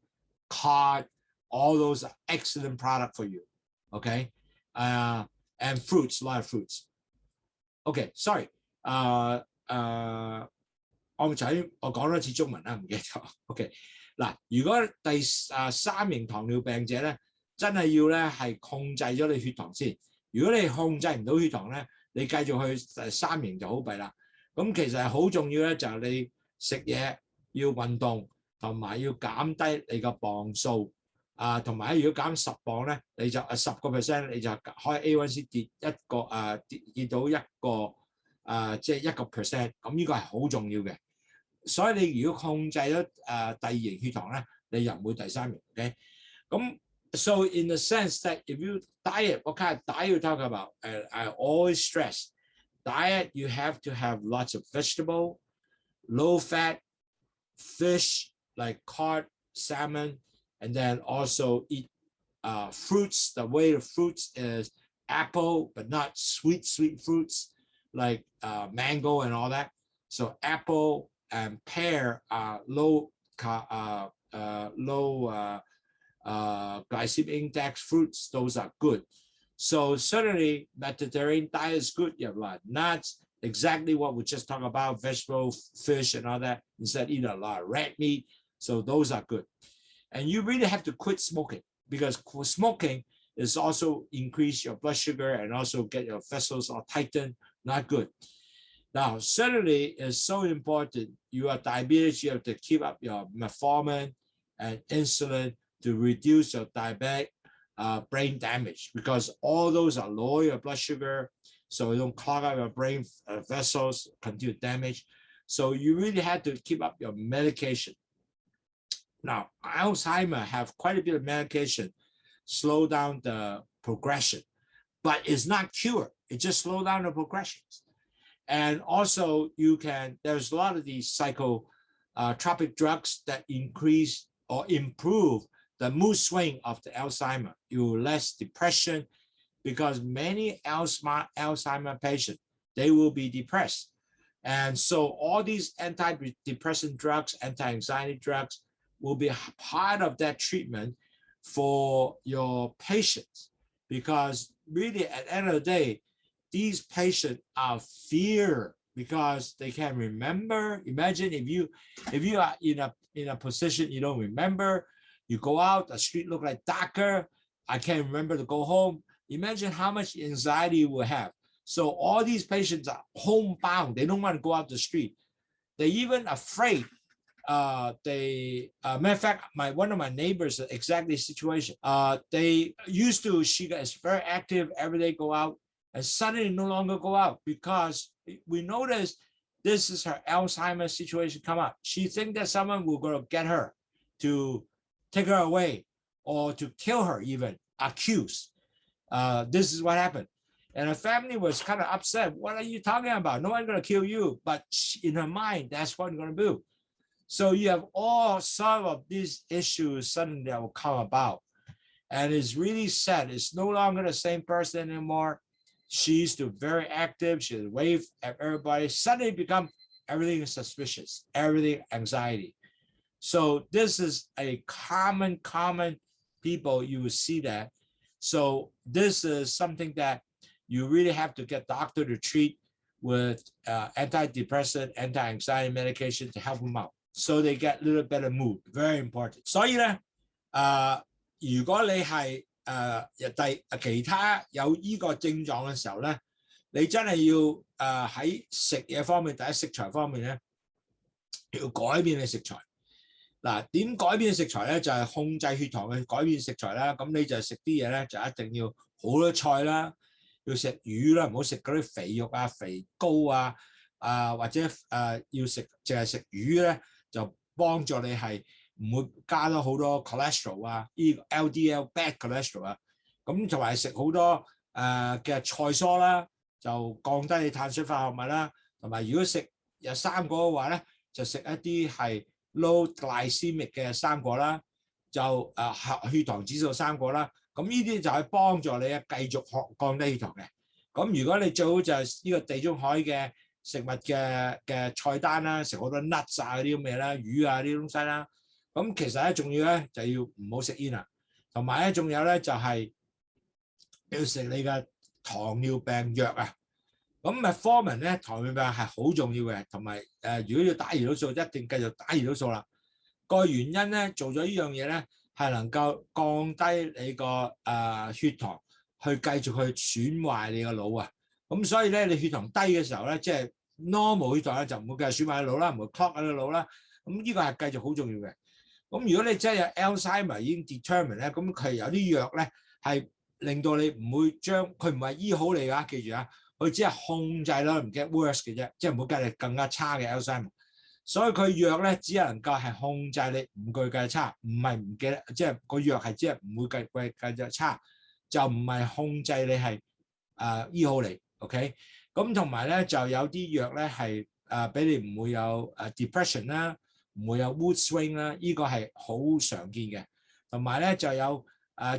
cod, all those are excellent product for you, okay? And fruits, a lot of fruits. Okay, sorry. 我講多次中文啦，唔記得咗。OK， 嗱，如果第3型糖尿病者咧，真係要咧係控制咗你血糖先。如果你控制唔到血糖咧，你繼續去第3型就好弊啦。咁其實係好重要咧，就係你食嘢要運動，同埋要減低你個磅數。同埋如果減10磅咧，你就10%，你就開 A1C 跌到即係1%，咁呢個係好重要嘅。所以你如果控制咗第2型血糖咧，你又唔會第3型。OK， 咁 so in the sense that if you diet, what kind of diet you talk about? I always stress diet. You have to have lots of vegetable, low fat, fish like cod, salmon. And then also eat fruits. The way of fruits is apple, but not sweet fruits like mango and all that. So apple and pear are low glycemic index fruits. Those are good. So certainly Mediterranean diet is good. You have a lot of nuts, exactly what we just talked about, vegetable, fish, and all that. Instead, eat a lot of red meat. So those are good. And you really have to quit smoking, because smoking is also increase your blood sugar and also get your vessels all tightened. Not good. Now, certainly it's so important. You are diabetes, you have to keep up your metformin and insulin to reduce your diabetic brain damage, because all those are lower your blood sugar, so you don't clog up your brain vessels, continue damage. So you really have to keep up your medication. Now, Alzheimer have quite a bit of medication, slow down the progression, but it's not cure. It just slow down the progressions. And also there's a lot of these psychotropic drugs that increase or improve the mood swing of the Alzheimer. You less depression, because many Alzheimer patients, they will be depressed. And so all these antidepressant drugs, anti-anxiety drugs, will be part of that treatment for your patients, because really at the end of the day, these patients are fear because they can't remember. Imagine if you are in a position you don't remember, You go out, the street look like darker. I can't remember to go home. Imagine how much anxiety you will have. So all these patients are homebound. They don't want to go out the street. They're even afraid. Matter of fact, one of my neighbors, exactly the situation. They used to, she is very active, every day go out, and suddenly no longer go out because we noticed this is her Alzheimer's situation come up. She thinks that someone will go to get her to take her away or to kill her, even accuse. This is what happened. And her family was kind of upset. What are you talking about? No one's going to kill you. But in her mind, that's what you're going to do. So you have all sort of these issues suddenly that will come about. And it's really sad. It's no longer the same person anymore. She used to be very active. She would wave at everybody. Suddenly become everything is suspicious, everything anxiety. So this is a common people, you will see that. So this is something that you really have to get doctor to treat with antidepressant, anti-anxiety medication to help them out. So they get a little better mood, very important. 所以咧，如果你係其他有呢個症狀嘅時候咧，你真係要喺食嘢方面，第一食材方面咧，要改變你食材。嗱，點改變食材咧？就係控制血糖嘅改變食材啦。咁你就食啲嘢咧，就一定要好多菜啦，要食魚啦，唔好食嗰啲肥肉啊、肥膏啊，或者要食淨係食魚咧，就幫助你係唔會加多好多 cholesterol 啊，呢個 LDL bad cholesterol 啊。咁同埋食好多嘅菜蔬啦，就降低你碳水化合物啦。同埋如果食有生果嘅話咧，就食一啲係low glycemic 嘅生果啦，就血糖指數生果啦。咁呢啲就係幫助你繼續降低血糖嘅。咁如果你最好就係呢個地中海嘅食物嘅菜單啦，食好多 nuts 啊嗰啲咁嘅啦，魚啊啲東西啦。咁其實咧仲要咧就要唔好食煙啦，同埋咧仲有咧就係要食你嘅糖尿病藥啊。咁metformin咧糖尿病係好重要嘅，同埋如果要打胰島素，一定繼續打胰島素啦。個原因咧做咗呢樣嘢咧係能夠降低你個血糖，去繼續去損壞你個腦啊。咁所以咧你血糖低嘅時候咧，即係 normal 血糖咧就唔會繼續損壞你腦啦，唔會 clog 你腦啦。咁呢個係繼續好重要嘅。咁如果你真係有 Alzheimer 已經 determine 咧，咁佢有啲藥咧係令到你唔會將佢唔係醫好你㗎，記住啊，佢只係控制咯，唔 get worse 嘅啫，即係唔好計你更加差嘅 Alzheimer。所以佢藥咧只能夠係控制你唔會繼續差，唔係唔記得，即係個藥係只係唔會繼續差，就唔係控制你係醫好你 ，OK？ 咁同埋咧就有啲藥咧係俾你唔會有depression 啦。唔會有 mood swing 啦，呢個係好常見嘅。同埋咧就有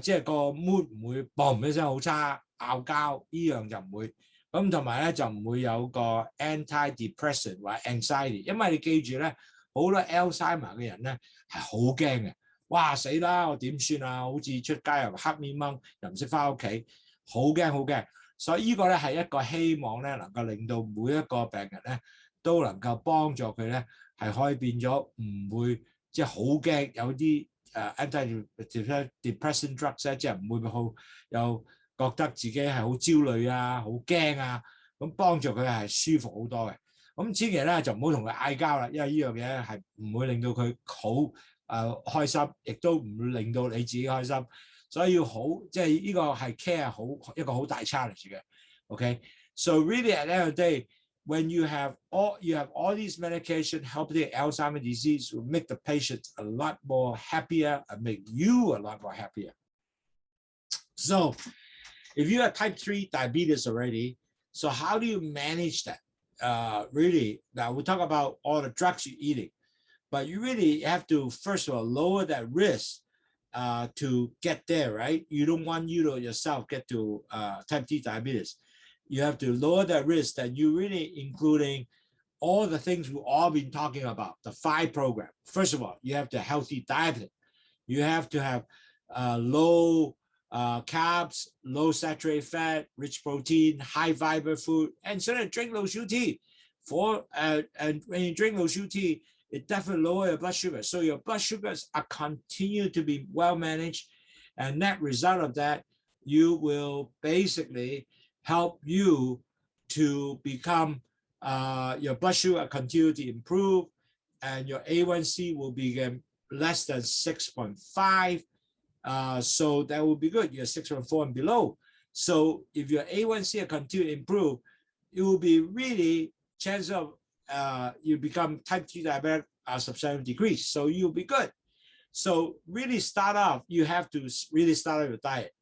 即係個 mood 唔會嘣一聲好差，拗交呢樣就唔會。咁同埋咧就唔會有個 antidepressant 或者 anxiety， 因為你記住咧，好多 Alzheimer 嘅人咧係好驚嘅。哇死啦！我點算啊？好似出街又黑面掹，又唔識翻屋企，好驚好驚。所以呢個咧係一個希望咧，能夠令到每一個病人咧都能夠幫助佢咧。係可以變咗唔會即係好驚，有啲antidepressant drugs 咧，即係唔會好又覺得自己係好焦慮啊、好驚啊，咁幫助佢係舒服好多嘅。咁千祈咧就唔好同佢嗌交啦，因為呢樣嘢係唔會令到佢好開心，亦都唔會令到你自己開心。所以要好即係呢個係 care 好一個好大 challenge 嘅。OK，so really at the end of the day。When you have all these medication helping the Alzheimer's disease will make the patient a lot more happier and make you a lot more happier. So if you have type 3 diabetes already, so how do you manage that? Really, now we'll talk about all the drugs you're eating, but you really have to, first of all, lower that risk to get there, right? You don't want you to yourself get to type 2 diabetes. You have to lower that risk that you really including all the things we've all been talking about, the 5 program. First of all, you have to healthy diet. You have to have low carbs, low saturated fat, rich protein, high fiber food, and so drink Lowsutea. And when you drink Lowsutea, it definitely lower your blood sugar. So your blood sugars are continue to be well managed, and net result of that, you will basically help you to become your blood sugar continue to improve, and your A1C will be less than 6.5. So that will be good. You're 6.4 and below. So if your A1C continue to improve, it will be really chance of you become type 2 diabetic substantially decrease. So you'll be good. So really start off, you have to really start off your diet.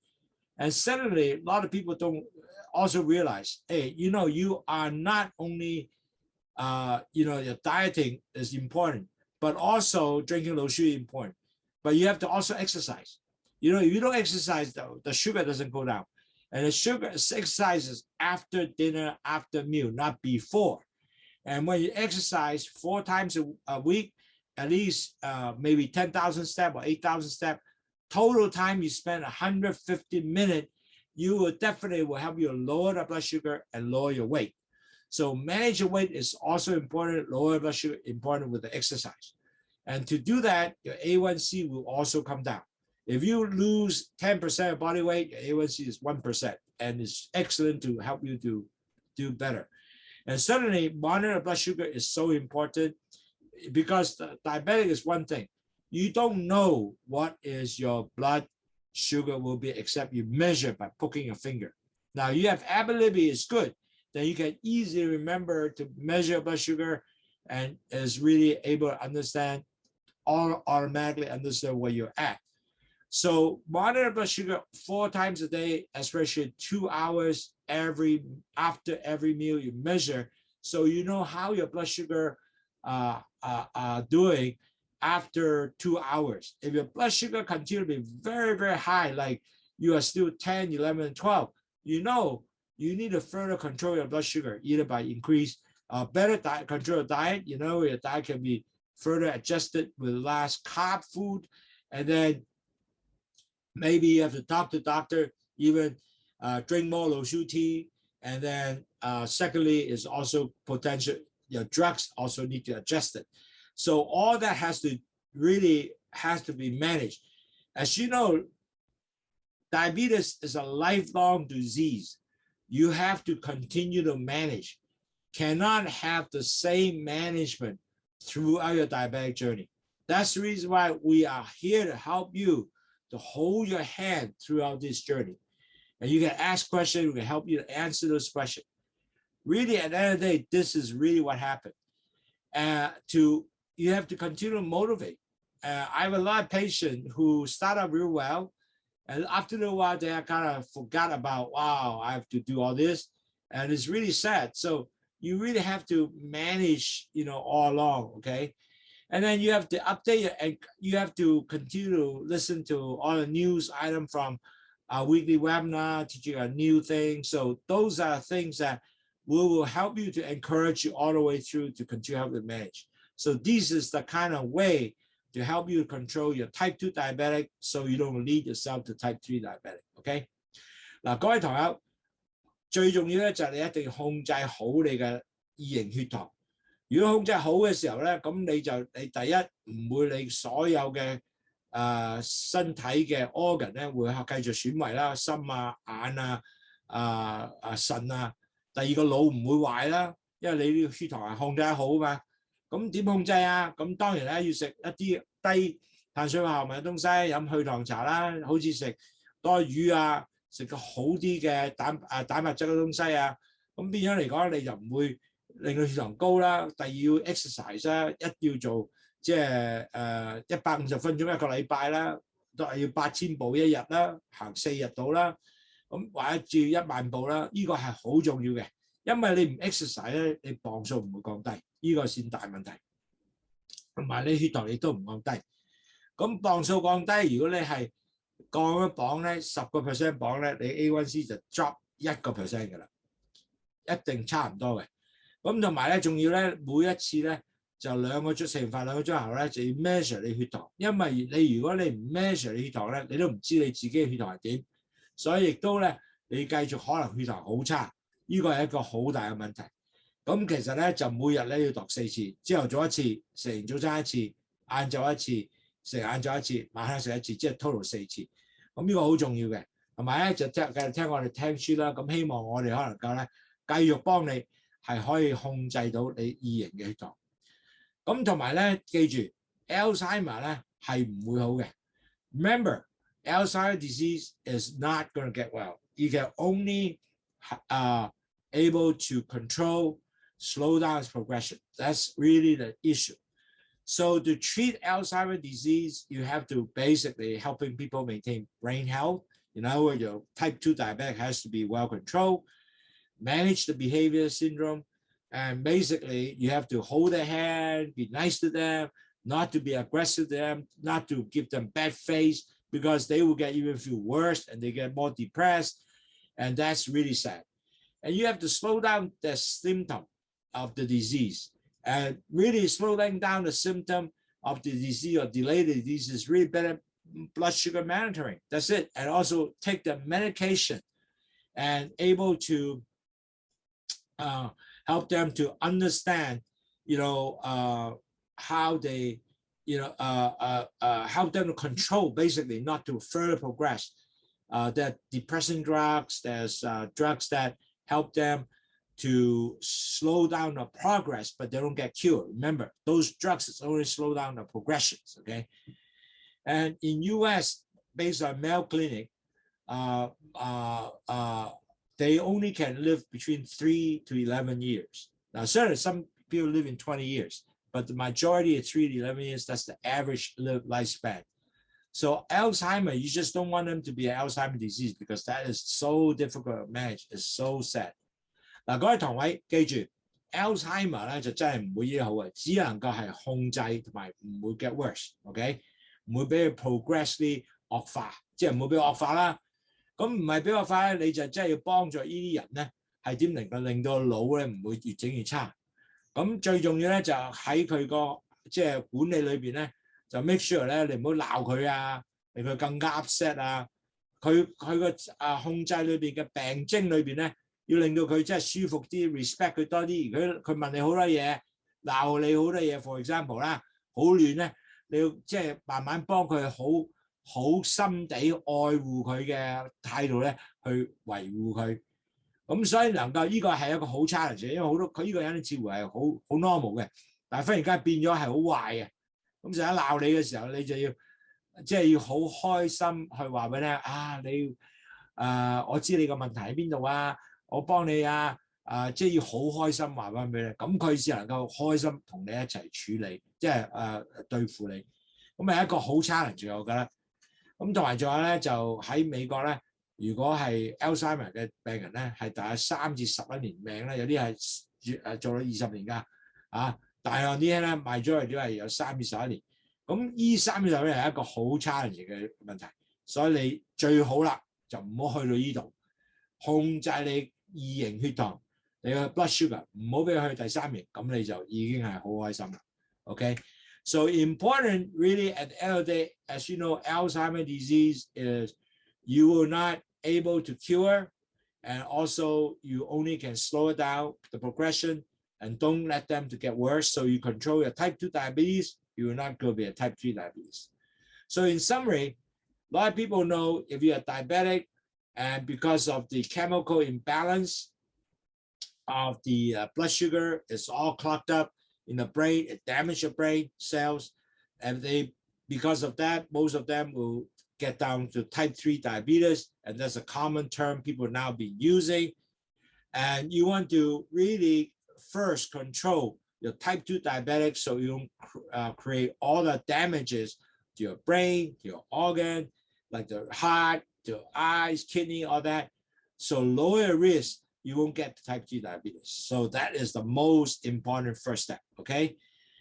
And secondly, a lot of people don't also realize, hey, you are not only, your dieting is important, but also drinking low sugar is important. But you have to also exercise. If you don't exercise, the sugar doesn't go down. And the sugar exercises after dinner, after meal, not before. And when you exercise 4 times a week, at least maybe 10,000 steps or 8,000 steps, total time you spend 150 minutes, you will definitely help you lower the blood sugar and lower your weight. So manage your weight is also important. Lower blood sugar important with the exercise. And to do that, your A1C will also come down. If you lose 10% of body weight, your A1C is 1%, and it's excellent to help you to do better. And certainly, monitor blood sugar is so important, because the diabetic is one thing. You don't know what is your blood sugar will be except you measure by poking your finger. Now, you have ability is good. Then you can easily remember to measure blood sugar and is really able to understand or automatically understand where you're at. So monitor blood sugar 4 times a day, especially 2 hours after every meal you measure, so you know how your blood sugar are doing after 2 hours. If your blood sugar continue to be very, very high, like you are still 10, 11, and 12, you need to further control your blood sugar, either by better control diet. Your diet can be further adjusted with less carb food, and then maybe you have to talk to the doctor, even drink more Lowsutea. And then secondly is also potential, your drugs also need to adjust it. So all that has to be managed. As you know, diabetes is a lifelong disease. You have to continue to manage. Cannot have the same management throughout your diabetic journey. That's the reason why we are here to help you to hold your hand throughout this journey. And you can ask questions, we can help you to answer those questions. Really, at the end of the day, this is really what happened. You have to continue to motivate. I have a lot of patients who start out real well, and after a while, they kind of forgot about, wow, I have to do all this. And it's really sad. So you really have to manage, all along, okay? And then you have to update, and you have to continue to listen to all the news items from our weekly webinar, teaching a new thing. So those are things that will help you to encourage you all the way through to continue to help you manage. So this is the kind of way to help you control your type 2 diabetic, so you don't lead yourself to type 3 diabetic, okay? 嗱，各位同學，最重要咧就係你一定要控制好你嘅二型血糖。如果控制好嘅時候咧，咁你第一唔會你所有嘅身體嘅 organ 咧會繼續損壞啦，心啊、眼啊、腎啊。第二個腦唔會壞啦，因為你呢個血糖係控制得好啊嘛。咁點控制啊？咁當然咧要食一啲低碳水化合物嘅東西，飲去糖茶啦，好似食多魚啊，食個好啲嘅蛋白質嘅東西啊。咁變咗嚟講，你就唔會令到血糖高啦。第二要 exercise 啦，一要做即係150分鐘一個禮拜啦，都係要8000步一日啦，行4日到啦。咁或者至1萬步啦，呢個係好重要嘅，因為你唔 exercise 咧，你磅數唔會降低，呢個先大問題。同埋你血糖亦都唔降低。咁磅數降低，如果你係降咗磅咧，10% 磅咧，你 A1C 就 drop 1% 㗎啦，一定差唔多嘅。咁同埋咧，仲要咧每一次咧就食完飯2個鐘後咧就要 measure 你血糖，因為如果你唔 measure 你血糖咧，你都唔知你自己嘅血糖係點。所以亦都咧，你繼續可能血糖好差，呢個係一個好大嘅問題。咁其實咧就每日咧要度4次，朝頭早一次，食完早餐一次，晏晝一次，食晏晝一次，晚黑食一次，即係 total 4次。咁呢個好重要嘅，同埋咧就繼續聽我哋聽書啦。咁希望我哋可能夠咧繼續幫你係可以控制到你異型嘅血糖。咁同埋咧記住 Alzheimer 咧係唔會好嘅。Remember, Alzheimer's disease is not going to get well. You can only able to control, slow down its progression. That's really the issue. So to treat Alzheimer's disease, you have to basically helping people maintain brain health. In other words, your type 2 diabetic has to be well controlled, manage the behavior syndrome, and basically you have to hold their hand, be nice to them, not to be aggressive to them, not to give them bad face, because they will get even feel worse and they get more depressed. And that's really sad. And you have to slow down the symptom of the disease. And really slowing down the symptom of the disease or delay the disease is really better blood sugar monitoring. That's it. And also take the medication and able to help them to understand, how they, help them to control, basically, not to further progress. That depressing drugs, there's drugs that help them to slow down the progress, but they don't get cured. Remember, those drugs only slow down the progressions, okay? And in US, based on Mayo Clinic, they only can live between 3 to 11 years. Now, certainly some people live in 20 years, but the majority is 3 to 11 years. That's the average lifespan. So Alzheimer, you just don't want them to be an Alzheimer disease because that is so difficult to manage. It's so sad. 嗱，各位同位記住 ，Alzheimer 咧就真係唔會醫好嘅，只能夠係控制同埋唔會 get worse，OK？ 唔會俾佢 progressively 惡化，即係唔會俾佢惡化啦。咁唔係俾惡化咧，你就真係要幫助呢啲人咧，係點能夠令到腦咧唔會越整越差。咁最重要咧就喺佢個即係管理裏邊咧，就 make sure 咧你唔好鬧佢啊，令佢更加 upset 啊。佢個控制裏邊嘅病徵裏邊咧。要令到佢真係舒服啲 ，respect 佢多啲。如果佢問你好多嘢，鬧你好多嘢 ，for example 啦，好亂咧，你要即係慢慢幫佢好心地愛護佢嘅態度咧，去維護佢。咁所以能夠呢個係一個好 challenge，因為好多佢呢個人似乎係好 normal 嘅，但係忽然間變咗係好壞嘅。咁成日鬧你嘅時候，你就要即係要好開心去話俾你聽啊！你我知你個問題喺邊度啊！我幫你啊！即係要好開心話翻俾你，咁佢先能夠開心同你一齊處理，即係對付你。咁係一個好 challenge，我覺得。咁同埋仲有咧，就喺美國咧，如果係 Alzheimer 嘅病人咧，係大概3至11年命咧，有啲係做咗20年㗎，但係呢啲咧majority都係有3至11年。咁呢3至11年係一個好 challenge 嘅問題，所以你最好啦，就唔好去到呢度，控制你異型血糖，你嘅 blood sugar 唔好俾佢去第3型，咁你就已經係好開心啦。OK， so important really at the end of the day, as you know, Alzheimer's disease is you will not able to cure, and also you only can slow it down the progression and don't let them to get worse. So you control your type 2 diabetes, you will not go be a type 3 diabetes. So in summary, a lot of people know if you're diabetic, and because of the chemical imbalance of the blood sugar, it's all clogged up in the brain, it damages your brain cells. And because of that, most of them will get down to type 3 diabetes. And that's a common term people now be using. And you want to really first control your type 2 diabetic so you don't create all the damages to your brain, to your organ, like the heart, to eyes, kidney, all that. So lower risk, you won't get type 2 diabetes. So that is the most important first step, okay?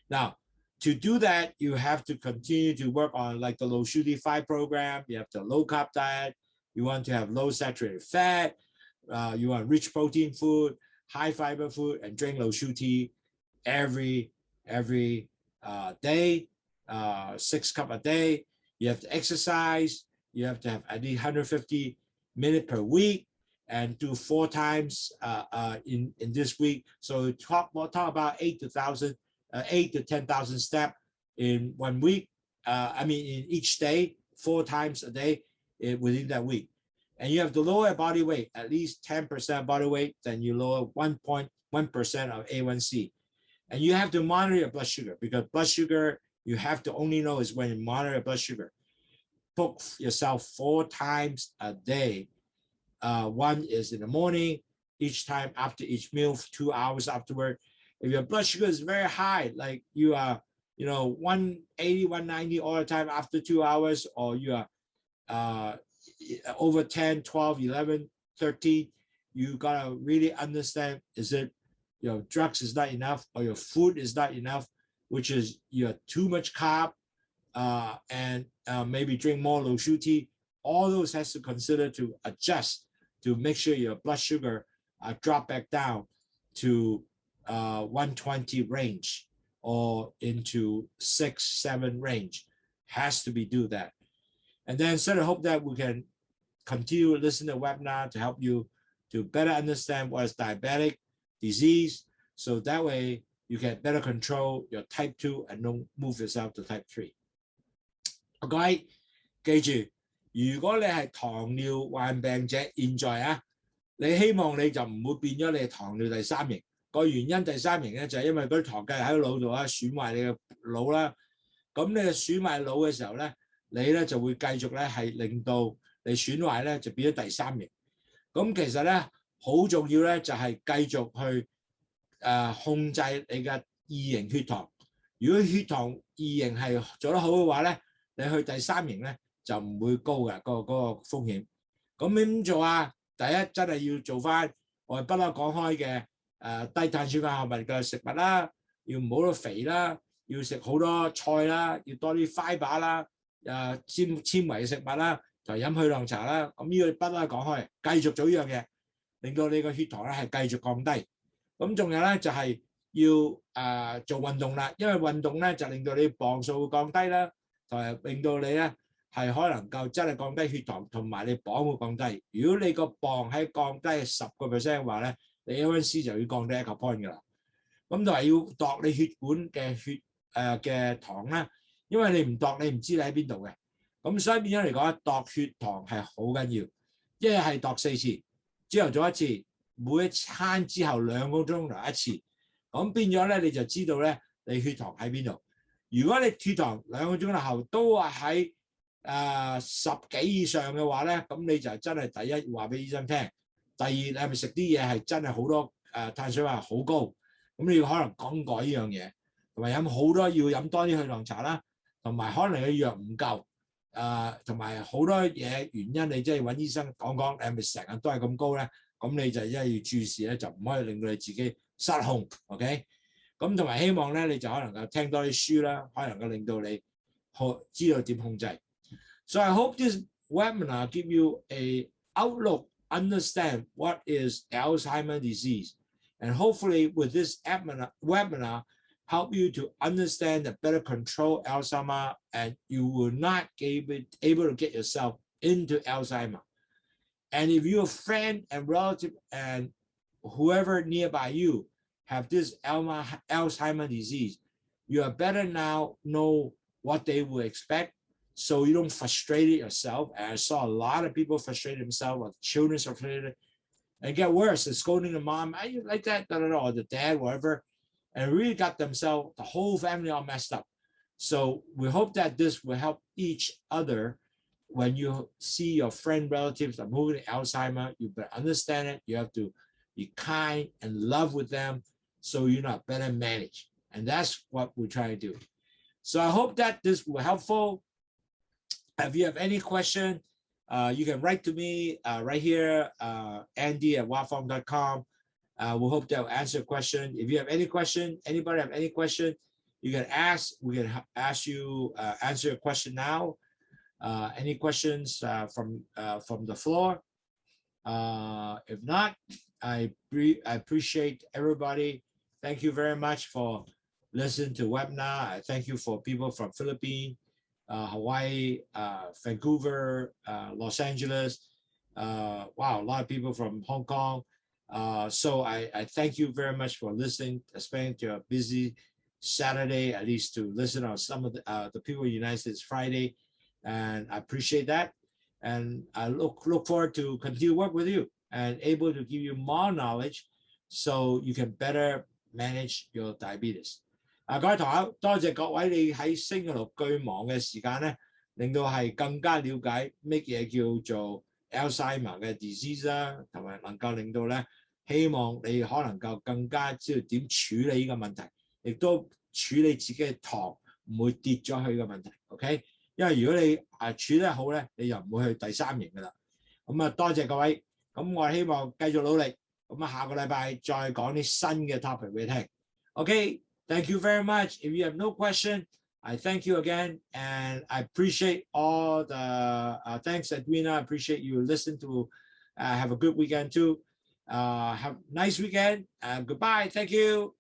Now, to do that, you have to continue to work on like the Lowsutea 5 program. You have the low carb diet. You want to have low saturated fat. You want rich protein food, high fiber food, and drink Lowsutea every day, 6 cups a day. You have to exercise. You have to have at least 150 minutes per week. and do 4 times in this week. So we'll talk about 8 to 10,000 steps in 1 week. In each day, 4 times a day within that week. And you have to lower body weight, at least 10% body weight, then you lower 1.1% of A1C. And you have to monitor your blood sugar, because blood sugar, you have to only know is when you monitor your blood sugar. Book yourself 4 times a day. One is in the morning, each time after each meal, 2 hours afterward. If your blood sugar is very high, like you are, 180, 190 all the time after 2 hours, or you are over 10, 12, 11, 13, you gotta really understand, is it your drugs is not enough, or your food is not enough, which is you have too much carb, and maybe drink more Lowsutea. All those has to consider to adjust to make sure your blood sugar drop back down to 120 range or into 6, 7 range. Has to be do that. And then sort of hope that we can continue to listen to the webinar to help you to better understand what is diabetic disease. So that way you can better control your type 2 and don't move yourself to type 3. Okay, 記住，如果你係糖尿患病者，現在你希望你就唔會變咗你係糖尿第3型。個原因第3型咧就係因為嗰啲糖繼續喺個腦度損壞你嘅腦啦。咁你損壞腦嘅時候咧，你咧就會繼續咧係令到你損壞咧就變咗第3型。咁其實咧好重要咧就係繼續去控制你嘅2型血糖。如果血糖2型係做得好嘅話咧，你去第3型咧就唔會高嘅嗰個風險。咁你點做啊？第一真係要做翻我哋不嬲講開嘅低碳水化合物嘅食物啦，要唔好多肥啦，要食好多菜啦，要多啲 fiber 啦，纖維嘅食物啦，就飲去涼茶啦。咁呢個不嬲講開，繼續做呢樣嘢，令到你個血糖咧係繼續降低。咁仲有咧就係要做運動啦，因為運動咧就令到你磅數會降低啦，同埋令到你咧係可能夠真係降低血糖，同埋你磅會降低。如果你個磅喺降低10% 嘅話咧，你 A1C 就要降低1個 point 㗎啦。咁同埋要度你血管嘅嘅糖啦，因為你唔度你唔知你喺邊度嘅。咁所以變咗嚟講，度血糖係好緊要。一日係度4次，朝頭早1次，每一餐之後2個鐘頭1次。咁變咗咧，你就知道咧你血糖喺邊度。如果你血糖2個鐘頭後都係喺10幾以上嘅話咧，咁你就真係第一話俾醫生聽。第二，你係咪食啲嘢係真係好多碳水化好高？咁你要可能講改呢樣嘢，同埋要飲多啲去涼茶啦，同埋可能你藥唔夠，同埋好多嘢原因，你即係揾醫生講，你係咪成日都係咁高咧？咁你就一係要注視咧，就唔可以令到你自己失控 ，OK？ 咁同埋希望咧，你就可能夠聽多啲書啦，可能夠令到你知道點控制。So I hope this webinar give you a outlook, understand what is Alzheimer's disease, and hopefully with this webinar help you to understand and better control Alzheimer, and you will not be able to get yourself into Alzheimer. And if your friend and relative and whoever nearby you have this Alzheimer's disease, you are better now know what they will expect, so you don't frustrate it yourself. And I saw a lot of people frustrate themselves, or children frustrated, and get worse, and scolding the mom, "Are you like that?" or the dad, whatever, and really got themselves, the whole family all messed up. So we hope that this will help each other. When you see your friend, relatives are moving to Alzheimer, you better understand it. You have to be kind and love with them, so you're not better managed. And that's what we try to do. So I hope that this will be helpful. If you have any question, you can write to me right here, Andy@watfarm.com. We hope that will answer a question. If you have any question, anybody have any question, you can ask. We can ask you answer a question now. Any questions from the floor? If not, I appreciate everybody. Thank you very much for listening to webinar. I thank you for people from Philippines, Hawaii, Vancouver, Los Angeles, wow, a lot of people from Hong Kong. So I thank you very much for listening, spending your busy Saturday, at least to listen on some of the people in the United States Friday. And I appreciate that. And I look forward to continue work with you and able to give you more knowledge so you can better manage your diabetes. 各位同學，多謝各位你喺星期六巨忙嘅時間咧，令到係更加了解乜嘢叫做 Alzheimer 嘅 disease 啦，同埋能夠令到咧，希望你可能夠更加知道點處理呢個問題，亦都處理自己嘅糖唔會跌咗去嘅問題。OK， 因為如果你處理得好咧，你就唔會去第三型噶啦。咁啊，多謝各位。咁我希望繼續努力。咁啊，下個禮拜再講啲新嘅 topic 俾你聽。OK。Thank you very much. If you have no question, I thank you again, and I appreciate all the thanks, Edwina. I appreciate you listen to. Have a good weekend too. Have a nice weekend. Goodbye. Thank you.